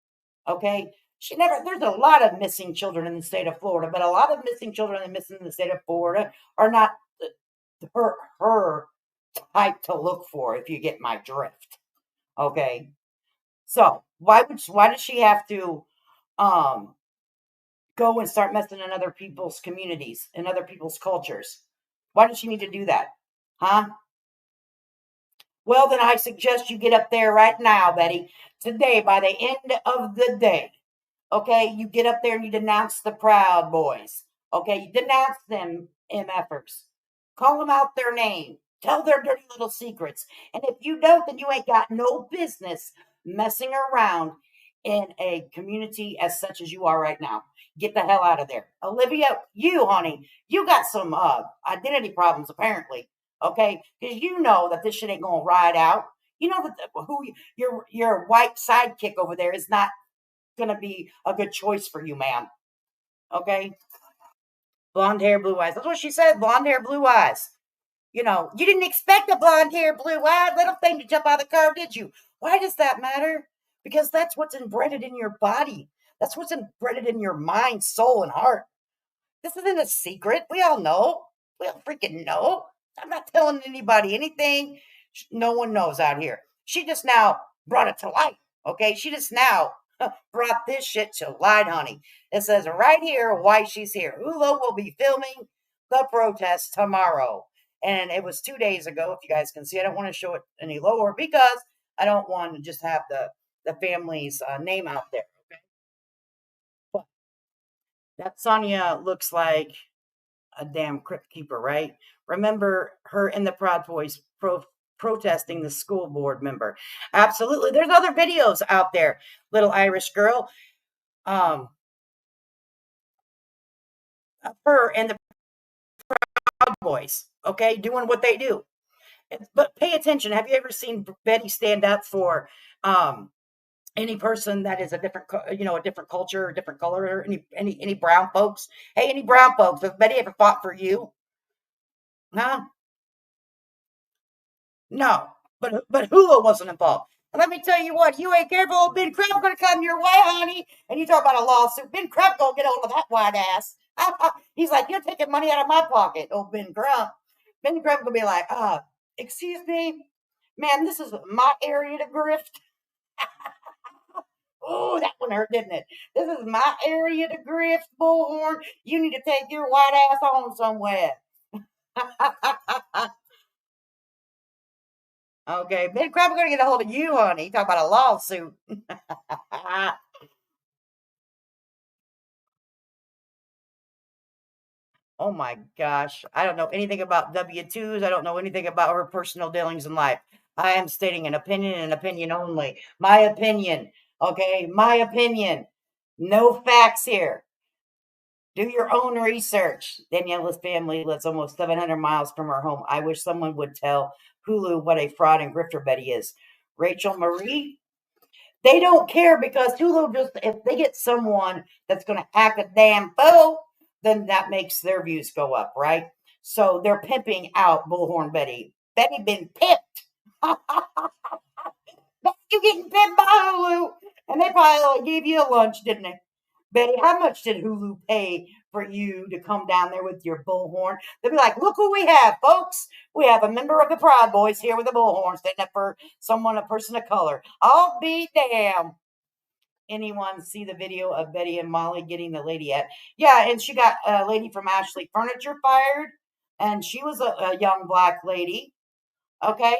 Okay, There's a lot of missing children in the state of Florida, but a lot of missing children in the state of Florida are not her type to look for, if you get my drift. Okay. So why does she have to um go and start messing in other people's communities and other people's cultures? Why does she need to do that? Huh? Well, then I suggest you get up there right now, Betty. Today, by the end of the day, okay, you get up there and you denounce the Proud Boys. Okay, you denounce them MFers. Call them out their name. Tell their dirty little secrets. And if you don't, then you ain't got no business messing around in a community as such as you are right now. Get the hell out of there. Olivia, you, honey, you got some identity problems apparently. Okay, because you know that this shit ain't gonna ride out. You know that your white sidekick over there is not gonna be a good choice for you, ma'am. Okay, blonde hair, blue eyes. That's what she said. Blonde hair, blue eyes. You know, you didn't expect a blonde hair, blue eyed little thing to jump out of the car, did you? Why does that matter? Because that's what's embedded in your body. That's what's embedded in your mind, soul, and heart. This isn't a secret. We all know. We all freaking know. I'm not telling anybody anything no one knows out here. She just now brought it to light. Okay, she just now brought this shit to light, honey. It says right here why she's here. Hulu will be filming the protest tomorrow. And it was 2 days ago, if you guys can see. I don't want to show it any lower because I don't want to just have the family's name out there. Okay, but that Sonia looks like a damn crypt keeper, right? Remember her and the Proud Boys protesting the school board member. Absolutely. There's other videos out there, little Irish girl. Her and the Proud Boys, okay, doing what they do. But pay attention. Have you ever seen Betty stand up for any person that is a different, a different culture, a different color, any brown folks? Hey, any brown folks? Has Betty ever fought for you? Huh? No, but Hulu wasn't involved. And let me tell you what, you ain't careful, Ben Crump gonna come your way, honey. And you talk about a lawsuit. Ben Crump gonna get hold of that white ass. He's like, you're taking money out of my pocket, old Ben Crump. Ben Crump gonna be like, excuse me, man, this is my area to grift. Oh, that one hurt, didn't it? This is my area to grift, Bullhorn. You need to take your white ass home somewhere. Okay, Ben Crabbe gonna get a hold of you, honey. Talk about a lawsuit. Oh my gosh. I don't know anything about W-2s. I don't know anything about her personal dealings in life. I am stating an opinion and opinion only. My opinion. Okay, my opinion. No facts here. Do your own research. Daniela's family lives almost 700 miles from her home. I wish someone would tell Hulu what a fraud and grifter Betty is. Rachel Marie, they don't care because Hulu just, if they get someone that's going to act a damn fool, then that makes their views go up, right? So they're pimping out Bullhorn Betty. Betty been pimped. You getting pimped by Hulu. And they probably gave you a lunch, didn't they? Betty, how much did Hulu pay for you to come down there with your bullhorn? They'll be like, look who we have, folks. We have a member of the Proud Boys here with a bullhorn standing up for someone, a person of color. I'll be damned. Anyone see the video of Betty and Molly getting the lady at? Yeah, and she got a lady from Ashley Furniture fired, and she was a young black lady. Okay.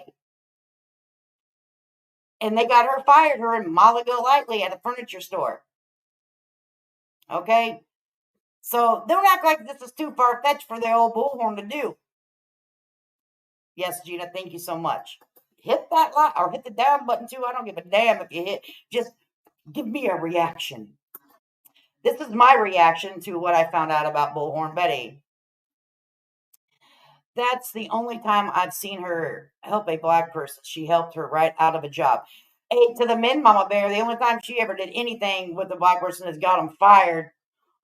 And they got her fired, her and Molly Golightly at a furniture store. Okay. So don't act like this is too far-fetched for the old Bullhorn to do. Yes, Gina, thank you so much. Hit that like or hit the down button too. I don't give a damn if you hit. Just give me a reaction. This is my reaction to what I found out about Bullhorn Betty. That's the only time I've seen her help a black person. She helped her right out of a job. Hey, to the men, Mama Bear, the only time she ever did anything with a black person is got them fired.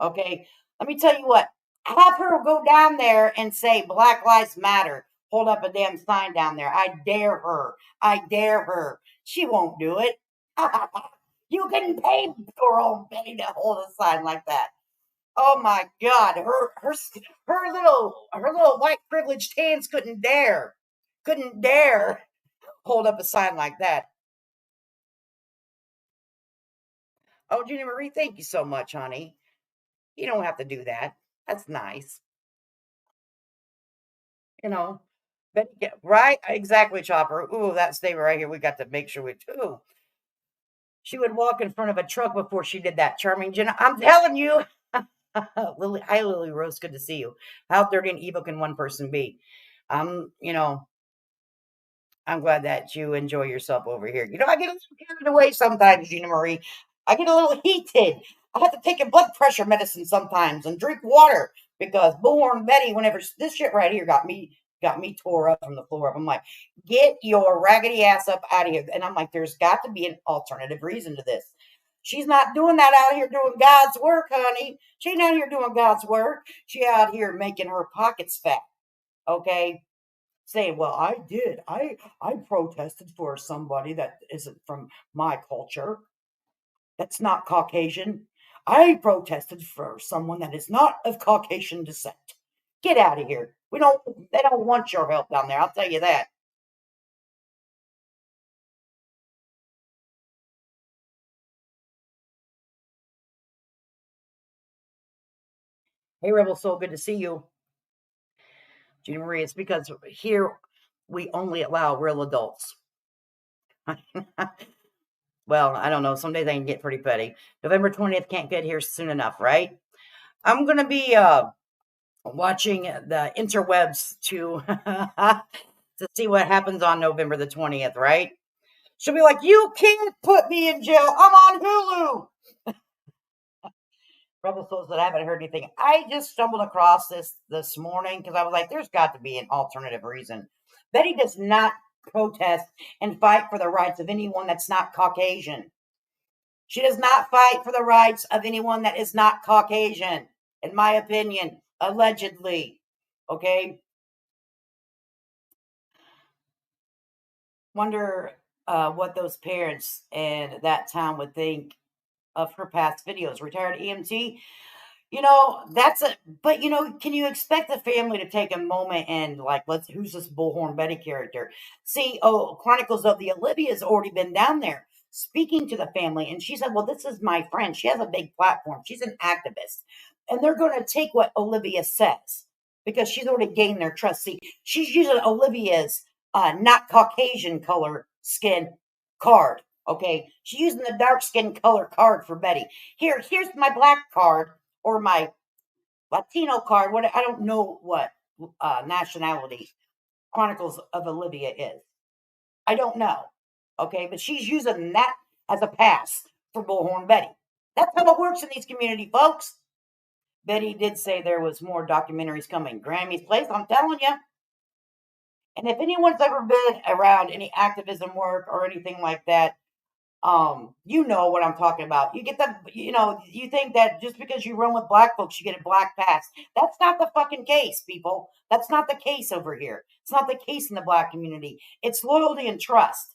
Okay, let me tell you what. Have her go down there and say Black Lives Matter. Hold up a damn sign down there. I dare her. I dare her. She won't do it. You can pay Bullhorn Betty to hold a sign like that. Oh my God, her little white privileged hands couldn't dare hold up a sign like that. Oh, Gina Marie, thank you so much, honey. You don't have to do that. That's nice. You know, but yeah, right? Exactly, Chopper. Ooh, that statement right here. We got to make sure ooh. She would walk in front of a truck before she did that. Charming Jenna. I'm telling you. Lily, hi, Lily Rose. Good to see you. How dirty and evil can one person be? You know, I'm glad that you enjoy yourself over here. You know, I get a little carried away sometimes, Gina Marie. I get a little heated. I have to take a blood pressure medicine sometimes and drink water because Bullhorn Betty, whenever this shit right here got me tore up from the floor up. I'm like, get your raggedy ass up out of here. And I'm like, there's got to be an alternative reason to this. She's not doing that out here doing God's work, honey. She's not here doing God's work. She out here making her pockets fat. Okay, saying, "Well, I did. I protested for somebody that isn't from my culture. That's not Caucasian. I protested for someone that is not of Caucasian descent. Get out of here. We don't. They don't want your help down there. I'll tell you that." Hey, Rebel Soul, good to see you, Gina Marie. It's because here we only allow real adults. Well, I don't know. Some days they can get pretty petty. November 20th can't get here soon enough, right? I'm gonna be watching the interwebs to to see what happens on November the 20th, right? She'll be like, "You can't put me in jail. I'm on Hulu." Rebel Souls that I haven't heard anything. I just stumbled across this morning because I was like, there's got to be an alternative reason. Betty does not protest and fight for the rights of anyone that's not Caucasian. She does not fight for the rights of anyone that is not Caucasian, in my opinion, allegedly. Okay? Wonder what those parents in that town would think of her past videos. Retired EMT, you know, that's a, but you know, can you expect the family to take a moment and like, who's this Bullhorn Betty character? See, oh, Chronicles of the Olivia's already been down there speaking to the family, and she said, well, this is my friend. She has a big platform. She's an activist. And they're going to take what Olivia says because she's already gained their trust. See, she's using Olivia's not Caucasian color skin card. Okay. She's using the dark skin color card for Betty. Here's my black card or my Latino card. What I don't know what nationality Chronicles of Olivia is. I don't know. Okay, but she's using that as a pass for Bullhorn Betty. That's how it works in these community folks. Betty did say there was more documentaries coming. Grammy's Place, I'm telling you. And if anyone's ever been around any activism work or anything like that, you know what I'm talking about. You get the, you know, you think that just because you run with black folks, you get a black pass. That's not the fucking case, people. That's not the case over here. It's not the case in the black community. It's loyalty and trust.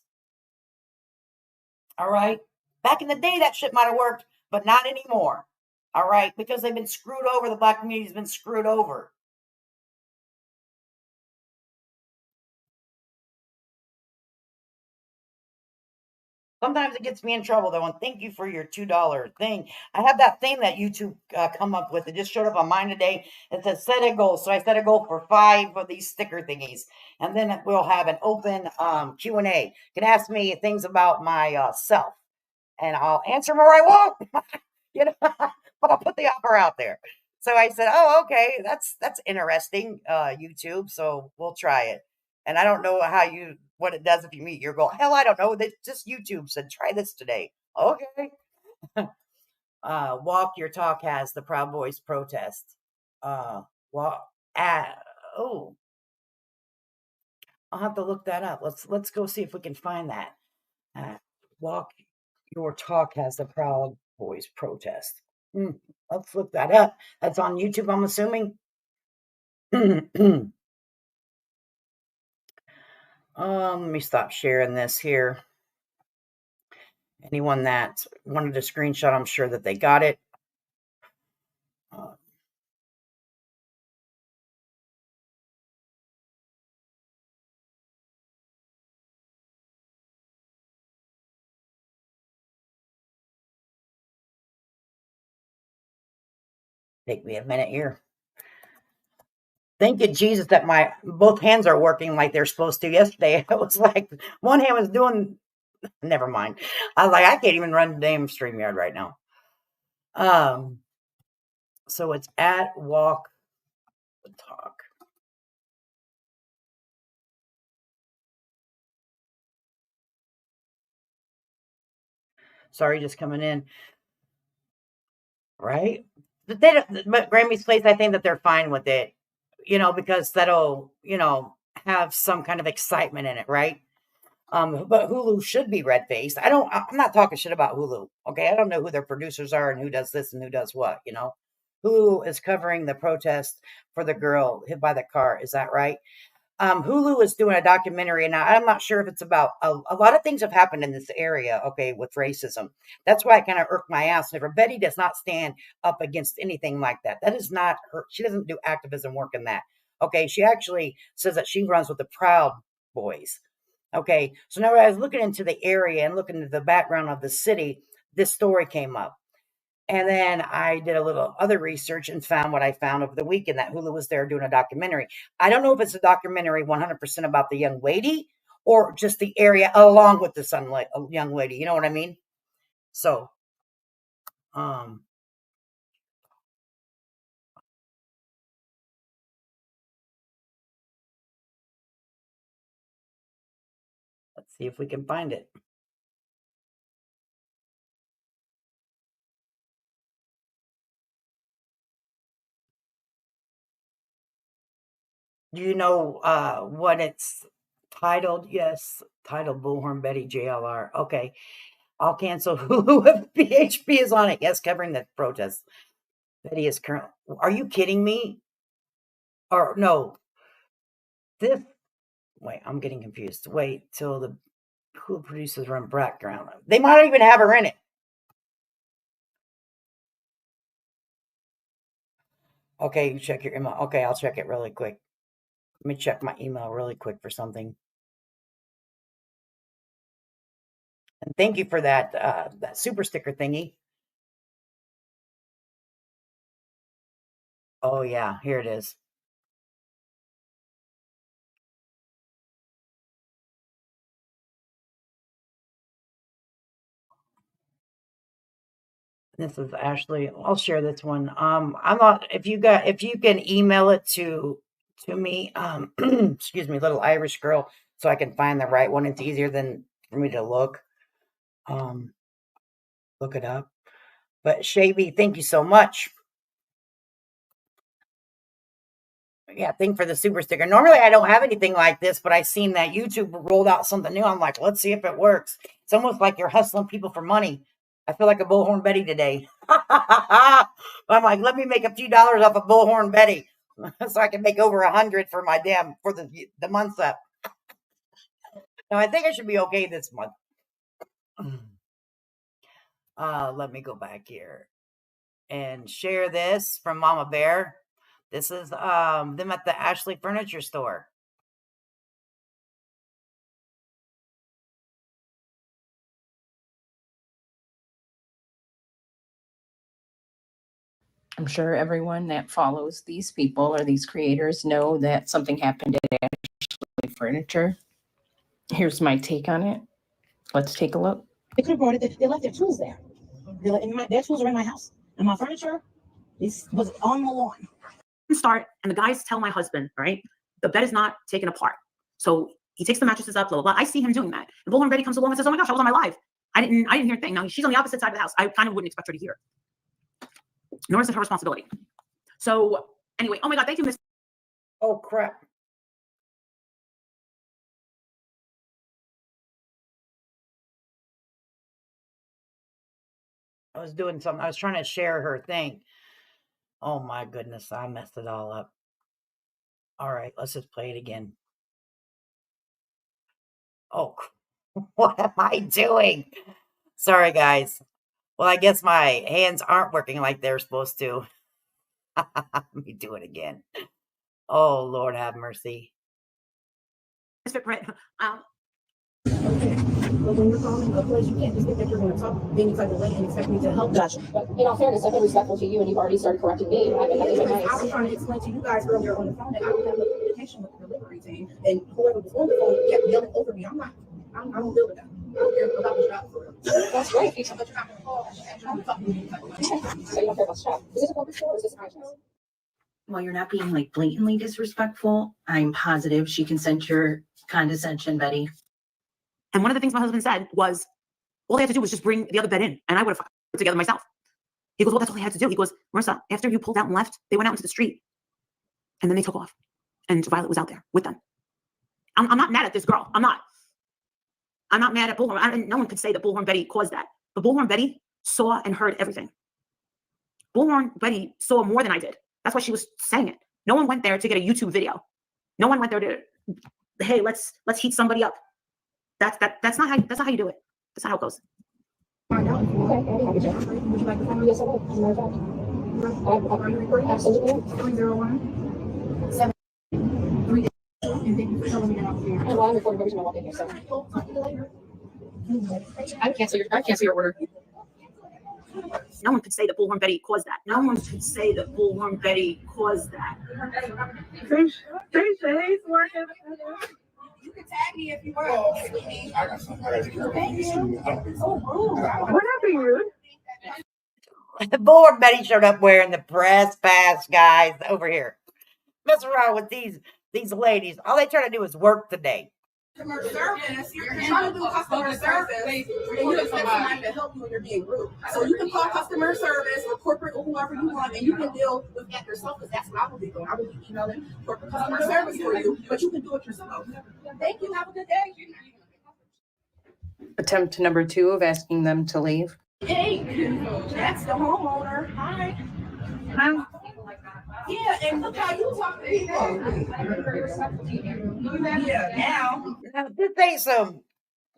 All right. Back in the day, that shit might have worked, but not anymore. All right. Because they've been screwed over. The black community's been screwed over. Sometimes it gets me in trouble though, and thank you for your $2 thing. I have that thing that YouTube come up with. It just showed up on mine today. It says set a goal, so I set a goal for 5 of these sticker thingies, and then we'll have an open Q&A. You can ask me things about my self, and I'll answer them or I won't. You know, but I'll put the offer out there. So I said, "Oh, okay, that's interesting, YouTube. So we'll try it." And I don't know what it does if you meet your goal. Hell, I don't know. Just YouTube said, "Try this today." Okay. Walk your talk has the Proud Boys protest. Walk. Oh, I'll have to look that up. Let's go see if we can find that. Uh, walk your talk has the Proud Boys protest. Let's look that up. That's on YouTube, I'm assuming. Let me stop sharing this here. Anyone that wanted a screenshot, I'm sure that they got it. Take me a minute here. Thank you, Jesus, that my both hands are working like they're supposed to. Yesterday, it was like one hand was doing. Never mind. I was like, I can't even run the damn StreamYard right now. So it's at Walk the Talk. Sorry, just coming in. Right? But Grammy's Place, I think that they're fine with it, because that'll, have some kind of excitement in it, right? But Hulu should be red faced. I'm not talking shit about Hulu. Okay. I don't know who their producers are and who does this and who does what. Hulu is covering the protest for the girl hit by the car. Is that right? Hulu is doing a documentary, and I'm not sure if it's about a lot of things have happened in this area, okay, with racism. That's why it kind of irked my ass. Never Betty does not stand up against anything like that. That is not her. She doesn't do activism work in that. Okay, she actually says that she runs with the Proud Boys. Okay, so now I was looking into the area and looking into the background of the city. This story came up. And then I did a little other research and found what I found over the weekend, that Hulu was there doing a documentary. I don't know if it's a documentary 100% about the young lady or just the area along with the young lady. You know what I mean? So, um, let's see if we can find it. Do you know what it's titled? Yes, titled Bullhorn Betty JLR. Okay, I'll cancel Hulu if PHP is on it. Yes, covering the protest. Betty is current. Are you kidding me? Or no, this. Wait, I'm getting confused. Wait till the Hulu producers run background. They might even have her in it. Okay, you check your email. Okay, I'll check it really quick. Let me check my email really quick for something. And thank you for that super sticker thingy. Oh yeah, here it is. This is Ashley. I'll share this one. I'm not if you can email it to me, excuse me, little Irish girl, so I can find the right one. It's easier than for me to um look it up. But Shavy, thank you so much. Yeah, thing for the super sticker. Normally, I don't have anything like this, but I seen that YouTube rolled out something new. I'm like, let's see if it works. It's almost like you're hustling people for money. I feel like a Bullhorn Betty today. I'm like, let me make a few dollars off of Bullhorn Betty, so I can make over 100 for my for the month's up. Now I think I should be okay this month. Let me go back here and share this from Mama Bear. This is them at the Ashley Furniture Store. I'm sure everyone that follows these people or these creators know that something happened at Ashley Furniture. Here's my take on it. Let's take a look. They could have brought it. They left their tools there. Their tools are in my house, and my furniture was on the lawn. Start, and the guys tell my husband, right, the bed is not taken apart. So he takes the mattresses up, blah, blah, blah. I see him doing that. And Bullhorn Betty comes along and says, oh my gosh, I was on my live. I didn't hear a thing. Now she's on the opposite side of the house. I kind of wouldn't expect her to hear. Nor is it her responsibility. So anyway, oh my God, thank you, Miss. Oh crap. I was doing something. I was trying to share her thing. Oh my goodness, I messed it all up. All right, let's just play it again. Oh, what am I doing? Sorry, guys. Well, I guess my hands aren't working like they're supposed to. Let me do it again. Oh, Lord have mercy. But when you're calling a place, you can't just think that you're going to talk any type of way and expect me to help. Gotcha. But in all fairness, I've been respectful to you, and you've already started correcting me. I've been nice. I was trying to explain to you guys earlier on the phone that I would have no communication with the delivery team, and whoever was on the phone kept yelling over me. I don't deal with that. I don't care about the job for real. That's great. But you're not going to call and try to talk to me. So you don't care about the shop. Is this a corporate store or is this a franchise? While you're not being like blatantly disrespectful, I'm positive she can sense your condescension, Betty. And one of the things my husband said was, all they had to do was just bring the other bed in, and I would have put it together myself. He goes, well, that's all they had to do. He goes, Marissa, after you pulled out and left, they went out into the street, and then they took off, and Violet was out there with them. I'm not mad at this girl. I'm not mad at Bullhorn. No one could say that Bullhorn Betty caused that, but Bullhorn Betty saw and heard everything. Bullhorn Betty saw more than I did. That's why she was saying it. No one went there to get a YouTube video. No one went there to, hey, let's heat somebody up. That's not how you do it. That's not how it goes. Okay, I'll be happy to. Would you like the phone? Yes, I will. As a matter of fact. Are you recording? Absolutely. 301 7 and thank you for telling me that I was here. And while I'm recording, every time I walk in here, so Talk to you later. I cancel your order. No one could say that Bullhorn Betty caused that. No one could say that Bullhorn Betty caused that. You can tag me if you want. We're not being rude. The Bullhorn Betty showed up wearing the press pass, guys, over here. Mess around with these ladies. All they try to do is work today. Customer service, you're trying to do customer service, and you expect somebody to help you when you're being rude. So you can call customer service or corporate or whoever you want, and you can deal with that yourself, because that's what I would be doing. I would be emailing corporate customer service for you, but you can do it yourself. Thank you. Have a good day. Attempt number 2 of asking them to leave. Hey, that's the homeowner. Hi. Yeah, and look how you talk to people. Yeah, Now, this ain't some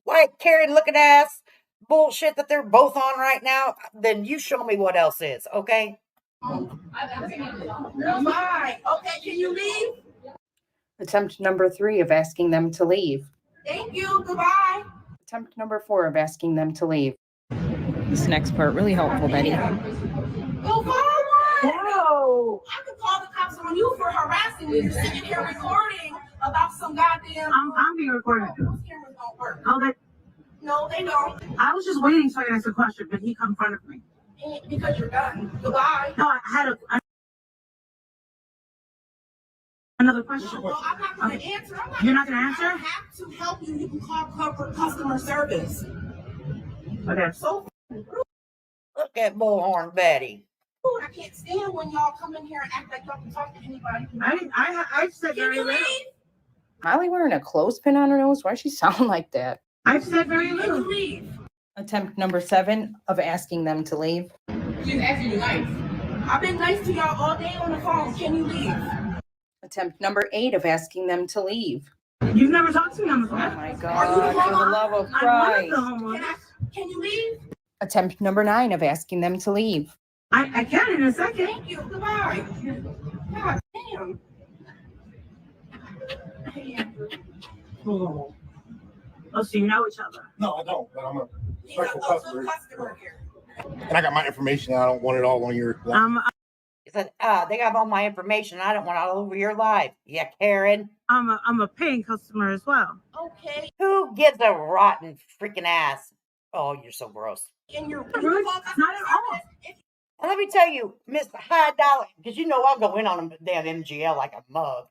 white Karen looking ass bullshit that they're both on right now. Then you show me what else is, okay? Fine. Okay, can you leave? Attempt number 3 of asking them to leave. Thank you. Goodbye. Attempt number 4 of asking them to leave. This next part, really helpful, Betty. Go forward. No. I could call the cops on you for harassing me. You're sitting here recording about some goddamn. I'm being recorded. Those cameras don't work. Oh, No, they don't. I was just waiting so I asked a question, but he come in front of me. Because you're done. Goodbye. No, I had another question. Well, I'm not going to answer. You're not going to answer? I have to help you. You can call customer service. Okay. So Look at Bullhorn Betty. I can't stand when y'all come in here and act like y'all can talk to anybody. I said Can very you little. leave? Molly wearing a clothespin on her nose? Why does she sound like that? I said very Can little. you leave? Attempt number 7 of asking them to leave. She's asking you nice. I've been nice to y'all all day on the phone. Can you leave? Attempt number 8 of asking them to leave. You've never talked to me on the Oh phone. my Are you God, the for the mama? love of I'm one of Christ. the homeowners. Can you leave? Attempt number 9 of asking them to leave. I can in a second. Thank you. Goodbye. God damn. Oh, so you know each other. No, I don't, but I'm a He's a respectful customer. customer here. And I got my information. I don't want it all on your. He said, they got all my information. I don't want it all over your life. Yeah, Karen. I'm a paying customer as well. Okay. Who gives a rotten freaking ass? Oh, you're so gross. And you're Not at all. And let me tell you, Miss High Dollar, because you know I'll go in on them damn MGL like a mug.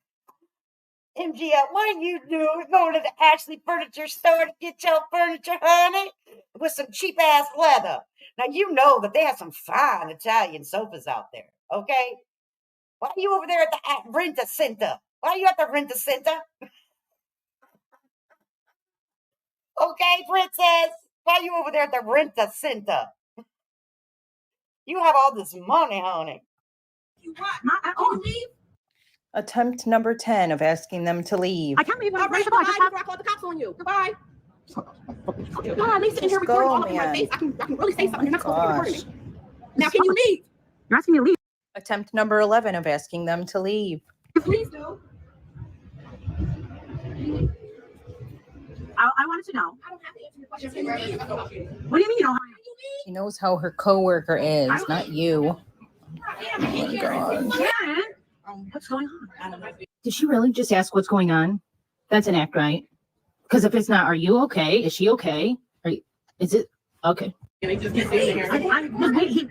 MGL, what are you doing? Going to the Ashley Furniture store to get your furniture, honey? With some cheap ass leather. Now you know that they have some fine Italian sofas out there, okay? Why are you over there at the rent-a-center? Why are you at the rent-a-center? Okay, princess. Why are you over there at the rent-a-center? You have all this money, honey. You what? Not at Can all. you leave? Attempt number 10 of asking them to leave. I can't leave. All right, goodbye. Before I call the cops on you. Goodbye. Come on, leave sitting here Just recording go, all up in my man. face. I can really say something. You're not supposed to be recording Gosh. me. Now, can you leave? You're asking me to leave. Attempt number 11 of asking them to leave. Please do. I wanted to know. I don't have to answer your questions. What do you mean you don't? She knows how her coworker is, not you. Oh my God. Karen, what's going on? Did she really just ask what's going on? That's an act, right? Because if it's not, are you okay? Is she okay? Is it okay? Wait, he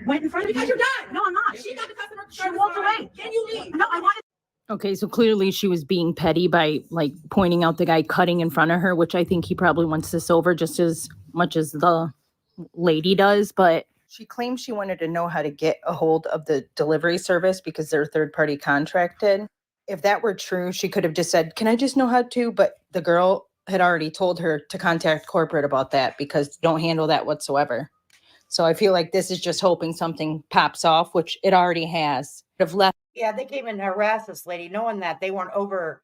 went in front of me. Because you're done. No, I'm not. She got the customer. She walked away. Can you leave? No, I wanted. Okay, so clearly she was being petty by like pointing out the guy cutting in front of her, which I think he probably wants this over just as much as the lady does. But she claims she wanted to know how to get a hold of the delivery service because they're third party contracted. If that were true, she could have just said, "Can I just know how to?" But the girl had already told her to contact corporate about that because don't handle that whatsoever. So I feel like this is just hoping something pops off, which it already has. Have left. Yeah, they came and harassed this lady, knowing that they weren't over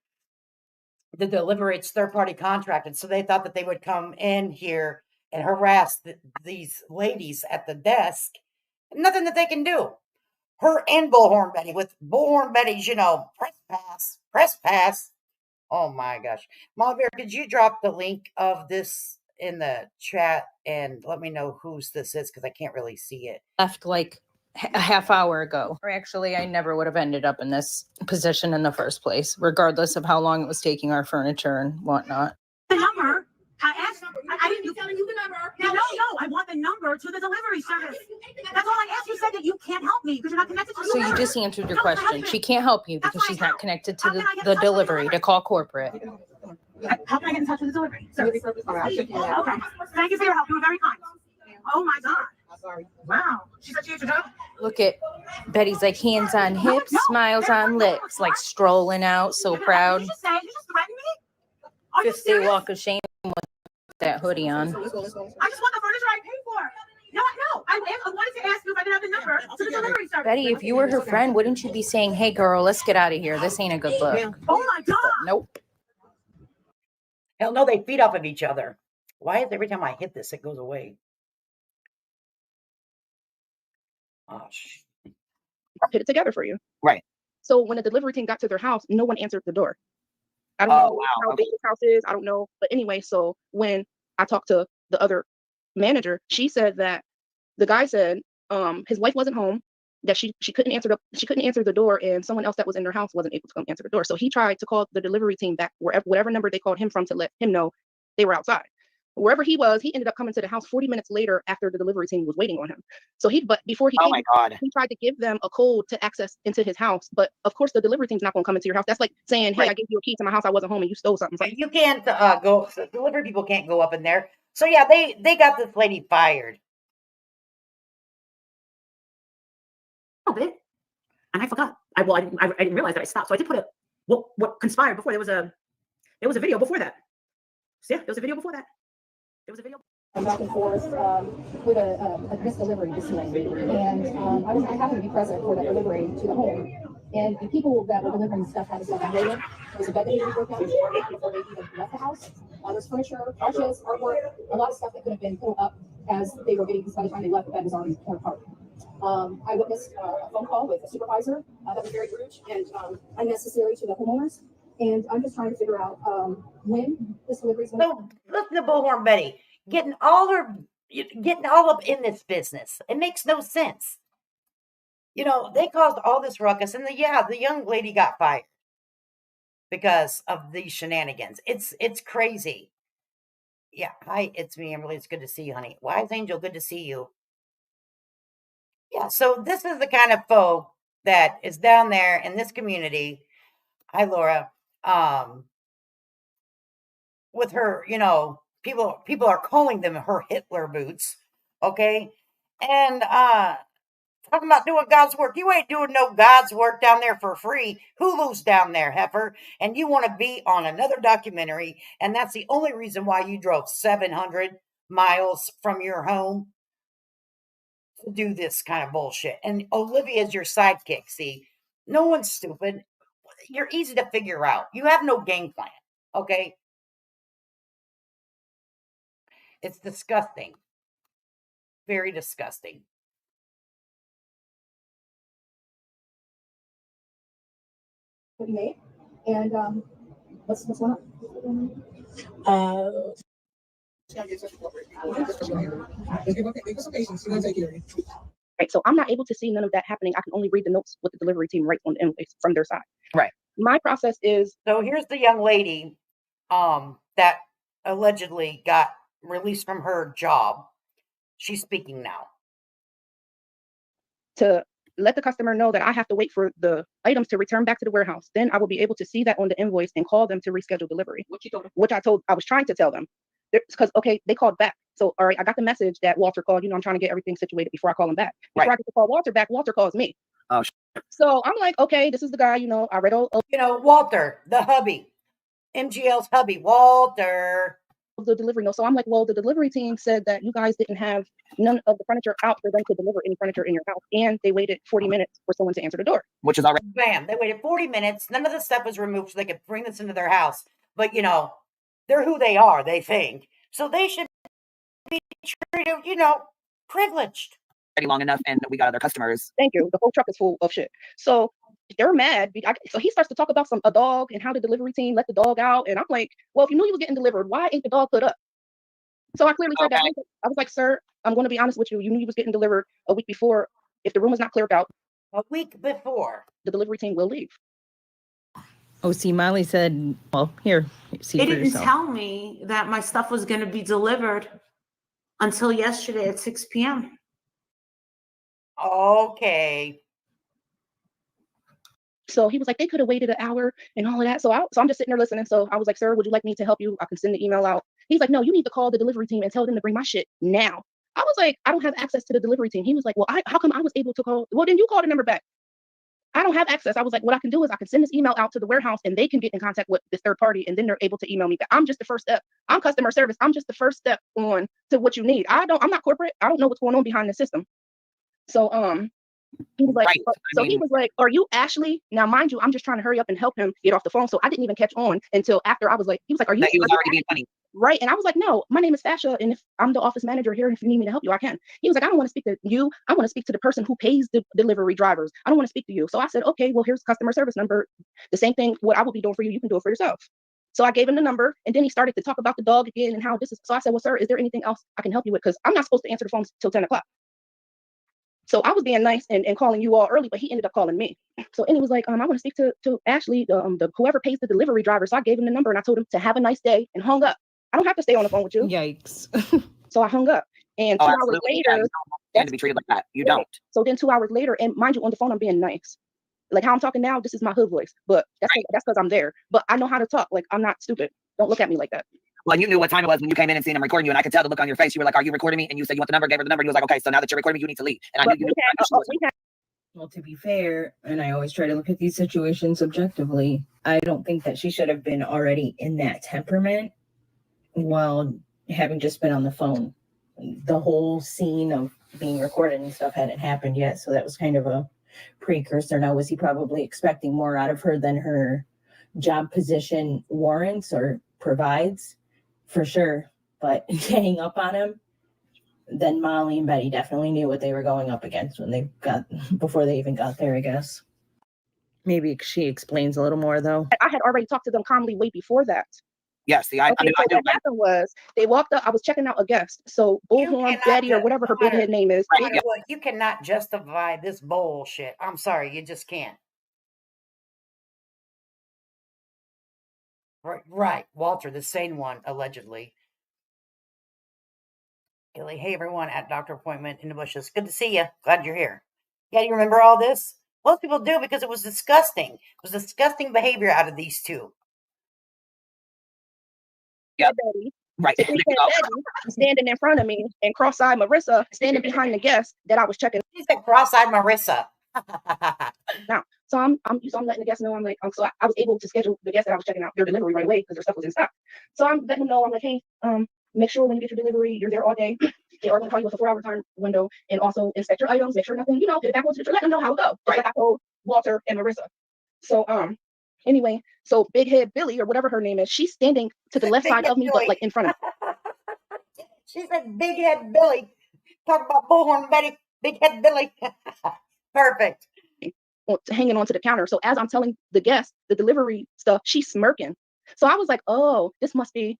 the delivery. It's third party contracted. So they thought that they would come in here and harass these ladies at the desk. Nothing that they can do. Her and Bullhorn Betty, with Bullhorn Betty's, press pass, press pass. Oh my gosh. Mama Bear, could you drop the link of this in the chat and let me know whose this is? Because I can't really see it. Left like a half hour ago. Or actually, I never would have ended up in this position in the first place, regardless of how long it was taking our furniture and whatnot. The number. I asked. I didn't. Telling you the number. No. I want the number to the delivery service. That's all I asked. You said that you can't help me because you're not connected to the So delivery. you just answered your question. She can't help you because she's not connected to the delivery to call corporate. How can I get in touch with the delivery service? Okay. Thank you for your help. You were very kind. Oh my God. Sorry. Wow. She said she had your job. Look at Betty's like hands on hips, smiles on lips, like strolling out, so proud. Did you just say? You just threatened me? Are you Fifth day serious? walk of shame with that hoodie on. I just want the furniture I paid for. No. I wanted to ask you if I could have the number to the delivery service. Betty, if you were her friend, wouldn't you be saying, "Hey girl, let's get out of here. This ain't a good look." Oh my God. But nope. Hell no, they feed off of each other. Why is every time I hit this, it goes away? Oh, put it together for you. right. So when the delivery team got to their house, no one answered the door. I don't Oh, know wow. how big this house is. I don't know. But anyway, so when I talked to the other manager, she said that the guy said his wife wasn't home, that she couldn't answer the door, and someone else that was in their house wasn't able to come answer the door. So he tried to call the delivery team back whatever number they called him from to let him know they were outside. Wherever he was, he ended up coming to the house 40 minutes later after the delivery team was waiting on him. So before he Oh came, my God. he tried to give them a code to access into his house. But of course, the delivery team's not going to come into your house. That's like saying, "Hey, Right. I gave you a key to my house. I wasn't home and you stole something." So, You can't go. Delivery people can't go up in there. So yeah, they got this lady fired. A bit, and I forgot. I didn't realize that I stopped. So I did put what conspired before. There was a video before that. So yeah, there was a video before that. There was a video. Back and forth with this delivery this morning, and I happened to be present for that delivery to the home. And the people that were delivering stuff had stuff unloaded. There was a bed that needed to be broken out before they even left the house. There's furniture, couches, artwork, a lot of stuff that could have been pulled up as they were getting, because by the time they left, the bed was already torn apart. I witnessed a phone call with a supervisor that was very rude and unnecessary to the homeowners. And I'm just trying to figure out when this delivery is going to. So listen to Bullhorn Betty getting all up in this business. It makes no sense. They caused all this ruckus, and the young lady got fired because of these shenanigans. It's crazy. Yeah, hi, it's me, Emily. It's good to see you, honey. Wise Angel, good to see you. Yeah, so this is the kind of folk that is down there in this community. Hi, Laura. With her, people are calling them her Hitler boots. Okay, and talking about doing God's work. You ain't doing no God's work down there for free. Hulu's down there, heifer. And you want to be on another documentary. And that's the only reason why you drove 700 miles from your home to do this kind of bullshit. And Olivia's your sidekick. See, no one's stupid. You're easy to figure out. You have no game plan. Okay. It's disgusting. Very disgusting. What you made, and what's going on? Right. So I'm not able to see none of that happening. I can only read the notes what the delivery team writes on the invoice from their side. Right. My process is So here's the young lady that allegedly got released from her job. She's speaking now. to let the customer know that I have to wait for the items to return back to the warehouse. Then I will be able to see that on the invoice and call them to reschedule delivery. Which I was trying to tell them. Because, okay, they called back. So, all right, I got the message that Walter called. I'm trying to get everything situated before I call him back. Before I get to call Walter back, Walter calls me. Oh, so I'm like, okay, this is the guy, I read all Walter, the hubby, MGL's hubby, Walter. The delivery note. So I'm like, well, the delivery team said that you guys didn't have none of the furniture out for them to deliver any furniture in your house. And they waited 40 minutes for someone to answer the door. Which is already. Bam. They waited 40 minutes. None of the stuff was removed so they could bring this into their house. But, they're who they are, they think. So they should be treated, privileged. Long enough, and we got other customers. Thank you. The whole truck is full of shit. So they're mad. So he starts to talk about a dog and how the delivery team let the dog out. And I'm like, well, if you knew you were getting delivered, why ain't the dog put up? So I clearly said that. I was like, sir, I'm going to be honest with you. You knew you was getting delivered a week before. If the room is not cleared out, a week before, the delivery team will leave. Oh, see, Molly said, well, here, see They for didn't yourself. tell me that my stuff was going to be delivered until yesterday at 6 p.m. Okay. So he was like, they could have waited an hour and all of that. So I'm just sitting there listening. So I was like, sir, would you like me to help you? I can send the email out. He's like, no, you need to call the delivery team and tell them to bring my shit now. I was like, I don't have access to the delivery team. He was like, well, how come I was able to call? Well, then you call the number back. I don't have access. I was like, what I can do is I can send this email out to the warehouse and they can get in contact with this third party and then they're able to email me back. I'm just the first step. I'm customer service. I'm just the first step on to what you need. I'm not corporate. I don't know what's going on behind the system. So, he was like, he was like, are you Ashley? Now, mind you, I'm just trying to hurry up and help him get off the phone. So I didn't even catch on until after I was like, he was like, are you? He was already being funny. Right. And I was like, no, my name is Fasha. And if I'm the office manager here, and if you need me to help you, I can. He was like, I don't want to speak to you. I want to speak to the person who pays the delivery drivers. I don't want to speak to you. So I said, okay, well, here's customer service number. The same thing, what I will be doing for you, you can do it for yourself. So I gave him the number and then he started to talk about the dog again and how this is. So I said, well, sir, is there anything else I can help you with? Because I'm not supposed to answer the phone till 10 o'clock. So I was being nice and calling you all early, but he ended up calling me. So and he was like, I want to speak to Ashley, the whoever pays the delivery driver. So I gave him the number and I told him to have a nice day and hung up. I don't have to stay on the phone with you. Yikes. So I hung up. And 2 hours later, you to be treated like that. You don't. So then 2 hours later, and mind you, on the phone, I'm being nice. Like how I'm talking now, this is my hood voice, but that's because I'm there. But I know how to talk. Like I'm not stupid. Don't look at me like that. Well, you knew what time it was when you came in and seen him recording you, and I could tell the look on your face. You were like, "Are you recording me?" And you said you want the number. Gave her the number. And he was like, "Okay, so now that you're recording me, you need to leave." And I knew you. Well, to be fair, and I always try to look at these situations objectively, I don't think that she should have been already in that temperament while having just been on the phone. The whole scene of being recorded and stuff hadn't happened yet, so that was kind of a precursor. Now, was he probably expecting more out of her than her job position warrants or provides? For sure. But getting up on him, then Molly and Betty definitely knew what they were going up against before they even got there, I guess. Maybe she explains a little more, though. I had already talked to them calmly way before that. Yes, see, I knew. What happened was they walked up. I was checking out a guest. So Bullhorn Betty or whatever her big head name is. You cannot justify this bullshit. I'm sorry, you just can't. Right, Walter, the sane one, allegedly. Hey everyone, at doctor appointment in the bushes. Good to see you. Glad you're here. Yeah, you remember all this? Most people do because it was disgusting. It was disgusting behavior out of these two. Yeah, right. Betty standing in front of me and cross-eyed Marissa standing behind the guest that I was checking. She said cross-eyed Marissa. Now, so I'm letting the guests know. I'm like, so I was able to schedule the guests that I was checking out their delivery right away because their stuff was in stock. So I'm letting them know. I'm like, hey, make sure when you get your delivery, you're there all day. They are going to call you with a 4-hour time window and also inspect your items, make sure nothing, get it back onto the let them know how it goes. Right. Like I told Walter and Marissa. So anyway, so Big Head Billy or whatever her name is, she's standing to the left side of me, but like in front of me. She said, Big Head Billy. Talk about Bullhorn Betty, Big Head Billy. Perfect. Hanging onto the counter. So as I'm telling the guest the delivery stuff, she's smirking. So I was like, oh, this must be,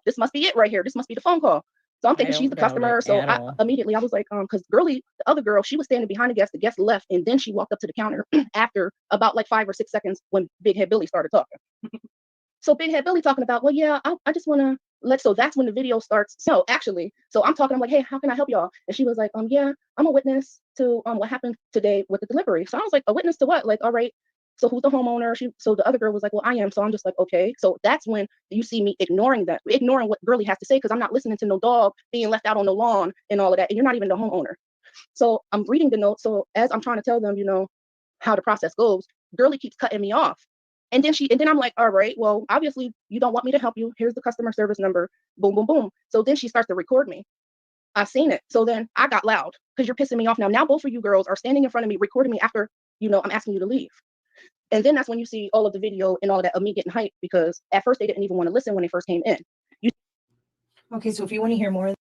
this must be it right here. This must be the phone call. So I'm thinking she's the customer. So immediately I was like, because the other girl, she was standing behind the guest left, and then she walked up to the counter after about like 5 or 6 seconds when Big Head Billy started talking. So Big Head Billy talking about, well, yeah, I just want to so that's when the video starts. So I'm talking, I'm like, hey, how can I help y'all? And she was like, yeah, I'm a witness to what happened today with the delivery. So I was like, a witness to what? Like, all right, so who's the homeowner? So the other girl was like, well, I am. So I'm just like, okay. So that's when you see me ignoring what Girly has to say, because I'm not listening to no dog being left out on the lawn and all of that. And you're not even the homeowner. So I'm reading the notes. So as I'm trying to tell them, how the process goes, Girly keeps cutting me off. And then I'm like, all right, well, obviously you don't want me to help you. Here's the customer service number. Boom, boom, boom. So then she starts to record me. I seen it. So then I got loud because you're pissing me off now. Now both of you girls are standing in front of me recording me after, I'm asking you to leave. And then that's when you see all of the video and all of that of me getting hyped, because at first they didn't even want to listen when they first came in. Okay, so if you want to hear more,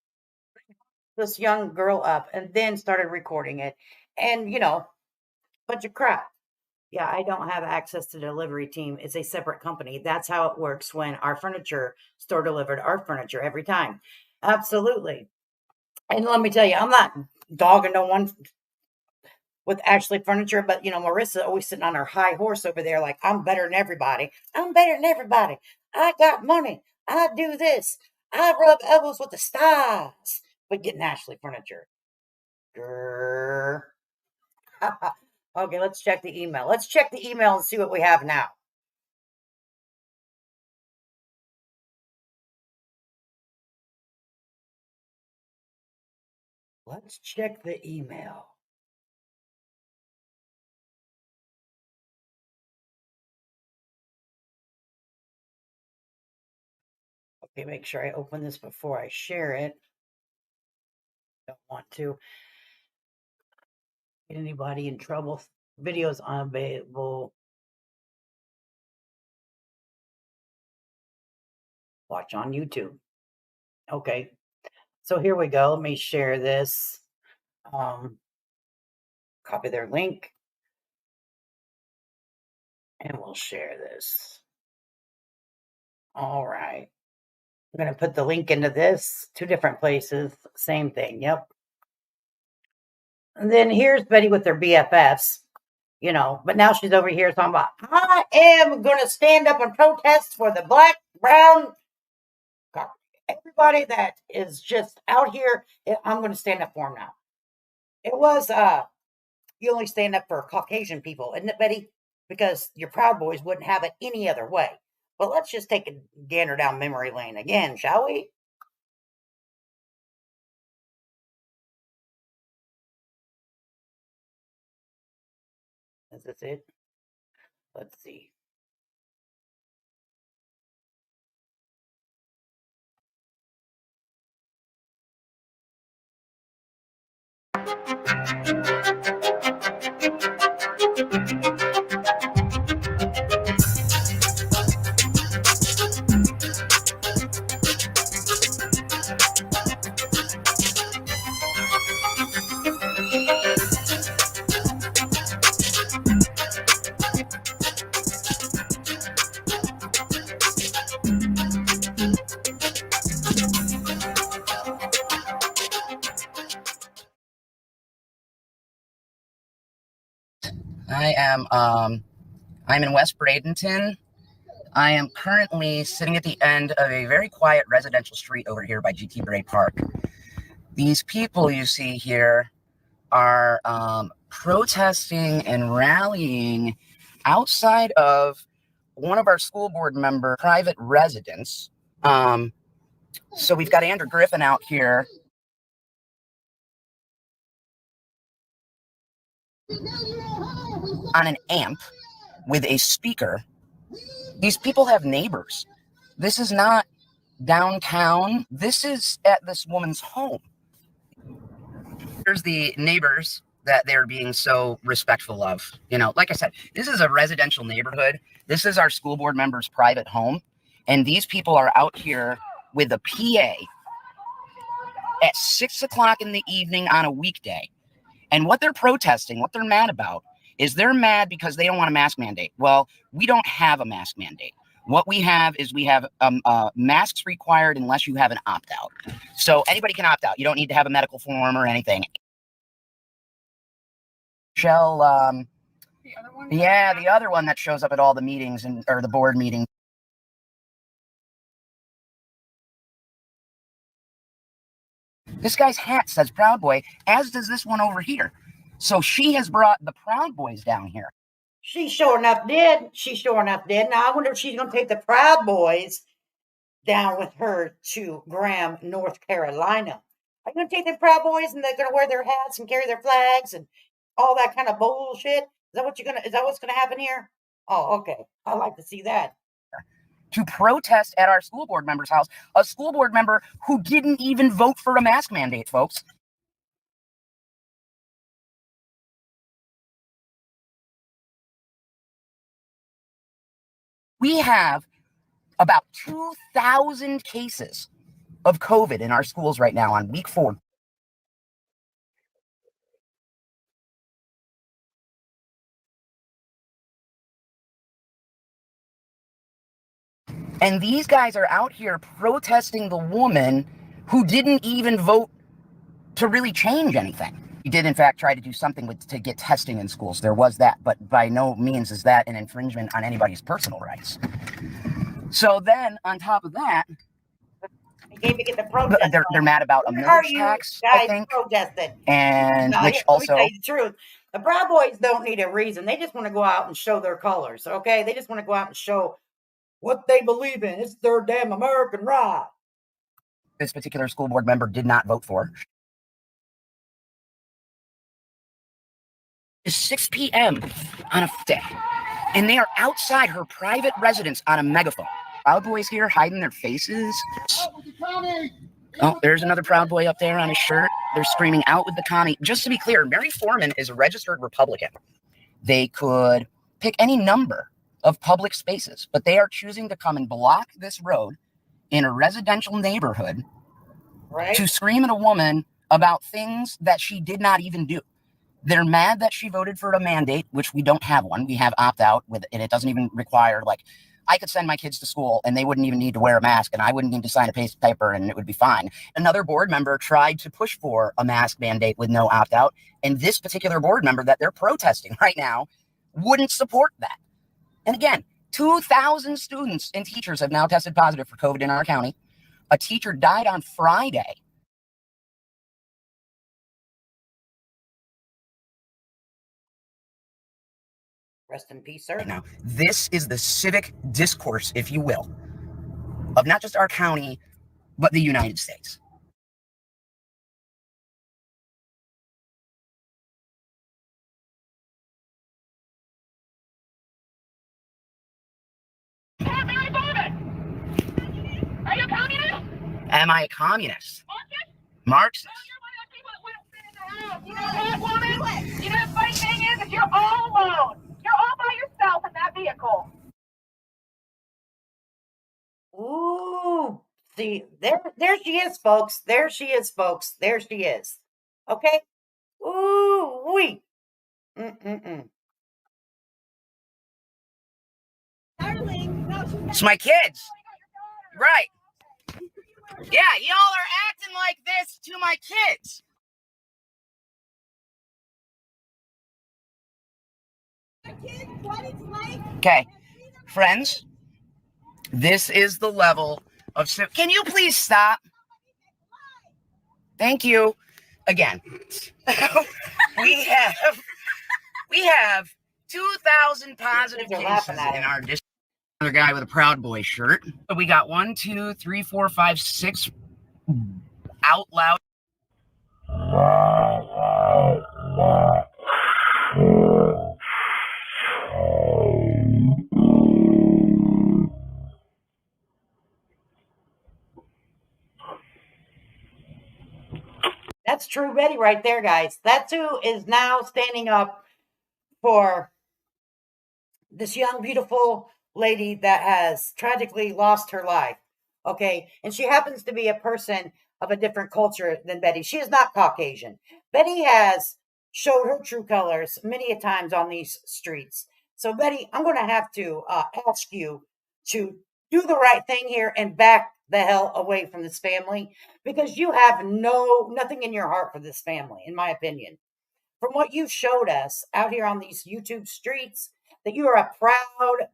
this young girl up and then started recording it, and bunch of crap. Yeah, I don't have access to the delivery team. It's a separate company. That's how it works when our furniture store delivered our furniture every time. Absolutely. And let me tell you, I'm not dogging no one with Ashley Furniture, but Marissa always sitting on her high horse over there like, I'm better than everybody. I'm better than everybody. I got money. I do this. I rub elbows with the stars. But getting Ashley Furniture. Grrr. Okay, let's check the email. Let's check the email and see what we have now. Let's check the email. Okay, make sure I open this before I share it. Don't want to get anybody in trouble. Videos unavailable. Watch on YouTube. Okay, so here we go. Let me share this. Copy their link. And we'll share this. All right. I'm going to put the link into this. 2 different places. Same thing. Yep. And then here's Betty with their BFFs. But now she's over here talking about, I am going to stand up and protest for the black, brown, everybody that is just out here. I'm going to stand up for them now. It was, you only stand up for Caucasian people, isn't it, Betty? Because your Proud Boys wouldn't have it any other way. But let's just take a gander down memory lane again, shall we? Is this it? Let's see. I'm in West Bradenton. I am currently sitting at the end of a very quiet residential street over here by GT Bray Park. These people you see here are protesting and rallying outside of one of our school board member private residence. So we've got Andrew Griffin out here on an amp with a speaker. These people have neighbors. This is not downtown. This is at this woman's home. Here's the neighbors that they're being so respectful of. Like I said, this is a residential neighborhood. This is our school board member's private home. And these people are out here with a PA at 6 o'clock in the evening on a weekday. And what they're protesting, what they're mad about, is they're mad because they don't want a mask mandate. Well, we don't have a mask mandate. What we have is masks required unless you have an opt-out. So anybody can opt out. You don't need to have a medical form or anything. Shell, the other one that shows up at all the meetings or the board meetings. This guy's hat says Proud Boy, as does this one over here. So she has brought the Proud Boys down here. She sure enough did. She sure enough did. Now, I wonder if she's going to take the Proud Boys down with her to Graham, North Carolina. Are you going to take the Proud Boys and they're going to wear their hats and carry their flags and all that kind of bullshit? Is that what's going to happen here? Oh, okay. I'd like to see that. To protest at our school board member's house, a school board member who didn't even vote for a mask mandate, folks. We have about 2,000 cases of COVID in our schools right now on week 4. And these guys are out here protesting the woman who didn't even vote to really change anything. He did, in fact, try to do something to get testing in schools. There was that, but by no means is that an infringement on anybody's personal rights. So then, on top of that, they're mad about a millage tax, I think, and no, which let also... me tell you the truth. The Proud Boys don't need a reason. They just want to go out and show their colors, okay? They just want to go out and show what they believe in. It's their damn American right. This particular school board member did not vote for. It's 6 p.m. on a day, and they are outside her private residence on a megaphone. Proud Boys here hiding their faces. Oh, there's another Proud Boy up there on his shirt. They're screaming out with the commie. Just to be clear, Mary Foreman is a registered Republican. They could pick any number of public spaces, but they are choosing to come and block this road in a residential neighborhood to scream at a woman about things that she did not even do. They're mad that she voted for a mandate, which we don't have one. We have opt-out with, and it doesn't even require, like, I could send my kids to school and they wouldn't even need to wear a mask and I wouldn't need to sign a paper and it would be fine. Another board member tried to push for a mask mandate with no opt-out, and this particular board member that they're protesting right now wouldn't support that. And again, 2,000 students and teachers have now tested positive for COVID in our county. A teacher died on Friday. Rest in peace, sir. Now, this is the civic discourse, if you will, of not just our county, but the United States. Are you a communist? Am I a communist? Marxist? You know what, woman? You know the funny thing is you're all alone. You're all by yourself in that vehicle. Ooh, see, there she is, folks. There she is, folks. There she is. Okay? Ooh, wee. It's my kids. Right. Yeah, y'all are acting like this to my kids. Okay, friends, this is the level of... Can you please stop? Thank you. Again, we have 2,000 positive cases in our district. Another guy with a Proud Boy shirt. But we got 1, 2, 3, 4, 5, 6 out loud. That's True Betty right there, guys. That's who is now standing up for this young, beautiful lady that has tragically lost her life. Okay. And she happens to be a person of a different culture than Betty. She is not Caucasian. Betty has showed her true colors many a times on these streets. So, Betty, I'm going to have to ask you to do the right thing here and back the hell away from this family, because you have nothing in your heart for this family, in my opinion. From what you showed us out here on these YouTube streets, that you are a proud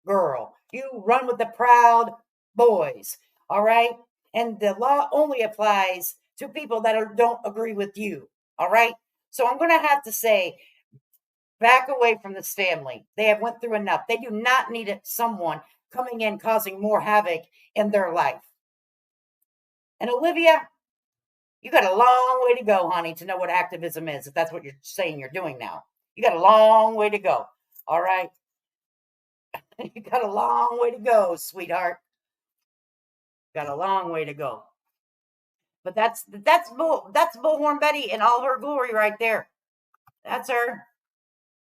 girl. You run with the proud boys, all right? And the law only applies to people that don't agree with you, all right? So I'm going to have to say, back away from this family. They have went through enough. They do not need someone coming in causing more havoc in their life. And Olivia, you got a long way to go, honey, to know what activism is, if that's what you're saying you're doing now. You got a long way to go, all right? You got a long way to go, sweetheart. Got a long way to go. But that's Bullhorn Betty in all her glory right there. That's her.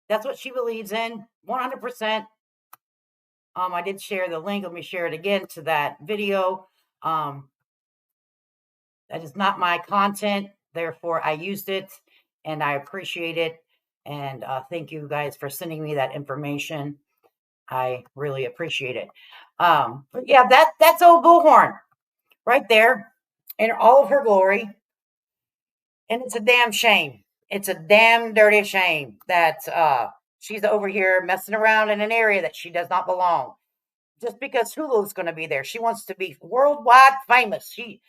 That's what she believes in, 100%. I did share the link. Let me share it again to that video. That is not my content, therefore I used it, and I appreciate it. And thank you guys for sending me that information. I really appreciate it. But yeah, that's old Bullhorn right there in all of her glory. And it's a damn shame. It's a damn dirty shame that she's over here messing around in an area that she does not belong. Just because Hulu's going to be there, she wants to be worldwide famous. She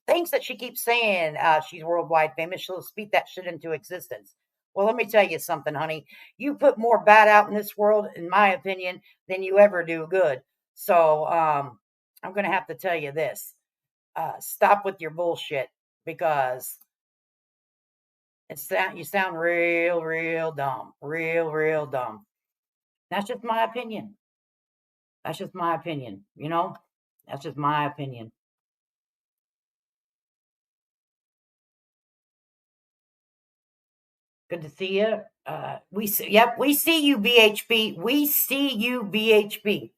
thinks that she keeps saying she's worldwide famous. She'll speak that shit into existence. Well, let me tell you something, honey. You put more bad out in this world, in my opinion, than you ever do good. So I'm going to have to tell you this. Stop with your bullshit, because you sound real dumb. Real dumb. That's just my opinion. That's just my opinion, you know? That's just my opinion. Good to see you. We see you, BHP. We see you, BHP.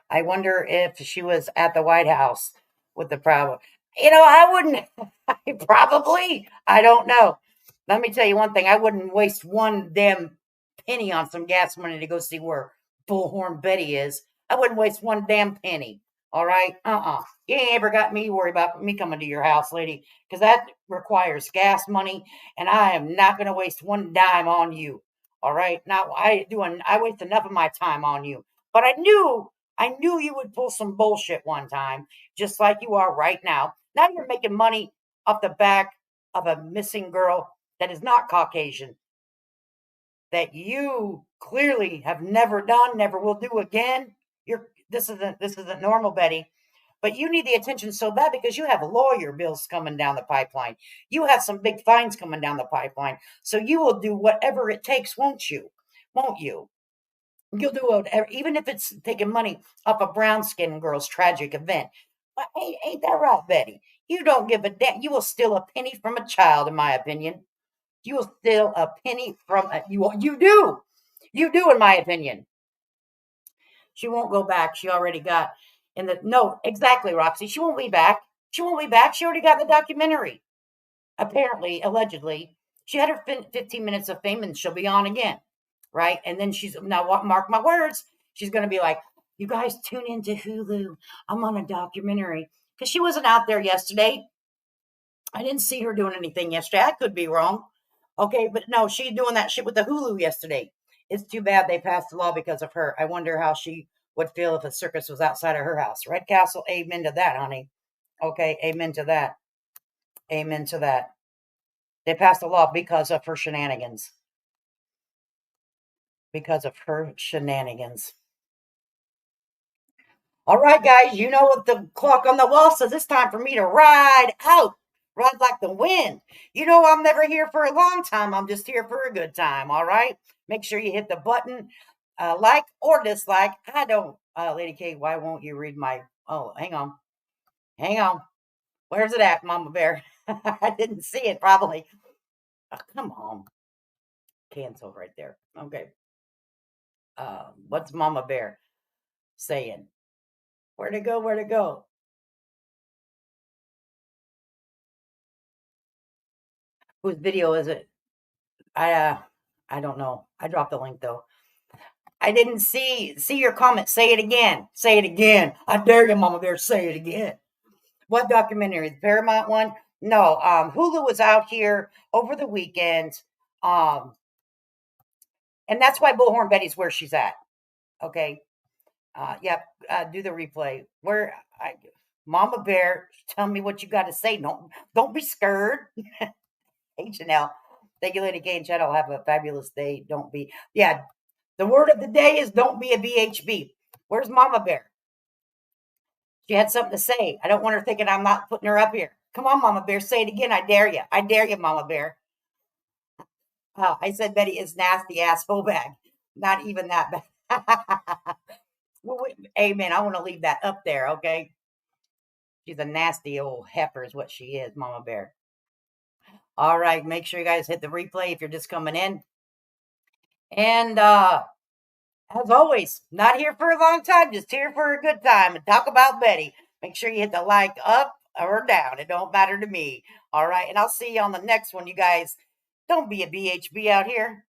I wonder if she was at the White House with the problem. I wouldn't. Probably. I don't know. Let me tell you one thing. I wouldn't waste one damn penny on some gas money to go see where Bullhorn Betty is. I wouldn't waste one damn penny. All right? You ain't ever got me worried about me coming to your house, lady, because that requires gas money, and I am not going to waste one dime on you. All right? Now, I waste enough of my time on you. But I knew you would pull some bullshit one time, just like you are right now. Now you're making money off the back of a missing girl that is not Caucasian, that you clearly have never done, never will do again. This isn't normal, Betty. But you need the attention so bad because you have lawyer bills coming down the pipeline. You have some big fines coming down the pipeline. So you will do whatever it takes, won't you? Won't you? You'll do whatever, even if it's taking money off a brown skinned girl's tragic event. But ain't that right, Betty? You don't give a damn. You will steal a penny from a child, in my opinion. You will steal a penny from you do. You do, in my opinion. She won't go back. She already got no, exactly, Roxy. She won't be back. She won't be back. She already got the documentary. Apparently, allegedly, she had her 15 minutes of fame, and she'll be on again, right? And then mark my words, she's going to be like, you guys tune into Hulu. I'm on a documentary, because she wasn't out there yesterday. I didn't see her doing anything yesterday. I could be wrong. Okay, but no, she's doing that shit with the Hulu yesterday. It's too bad they passed the law because of her. I wonder how she would feel if a circus was outside of her house. Red Castle, amen to that, honey. Okay, amen to that. Amen to that. They passed the law because of her shenanigans. Because of her shenanigans. All right, guys, you know what the clock on the wall says. It's time for me to ride out. Ride like the wind. You know I'm never here for a long time. I'm just here for a good time, all right? Make sure you hit the button, like or dislike. I don't, Lady K, why won't you read my, oh, hang on. Hang on. Where's it at, Mama Bear? I didn't see it, probably. Oh, come on. Cancel right there. Okay. What's Mama Bear saying? Where to go? Where to go? Whose video is it? I don't know. I dropped the link though. I didn't see your comment. Say it again. Say it again. I dare you, Mama Bear. Say it again. What documentary? The Paramount one? No. Hulu was out here over the weekend. And that's why Bullhorn Betty's where she's at. Okay. Yep. Do the replay. Mama Bear, tell me what you got to say. Don't be scared. H&L. Thank you, Lady K and Chad. I'll have a fabulous day. Don't be. Yeah. The word of the day is don't be a BHB. Where's Mama Bear? She had something to say. I don't want her thinking I'm not putting her up here. Come on, Mama Bear. Say it again. I dare you. I dare you, Mama Bear. I said Betty is nasty ass full bag. Not even that bad. Amen. I want to leave that up there, okay? She's a nasty old heifer is what she is, Mama Bear. All right. Make sure you guys hit the replay if you're just coming in. And as always, not here for a long time, just here for a good time and talk about Betty. Make sure you hit the like up or down. It don't matter to me. All right. And I'll see you on the next one, you guys. Don't be a BHB out here.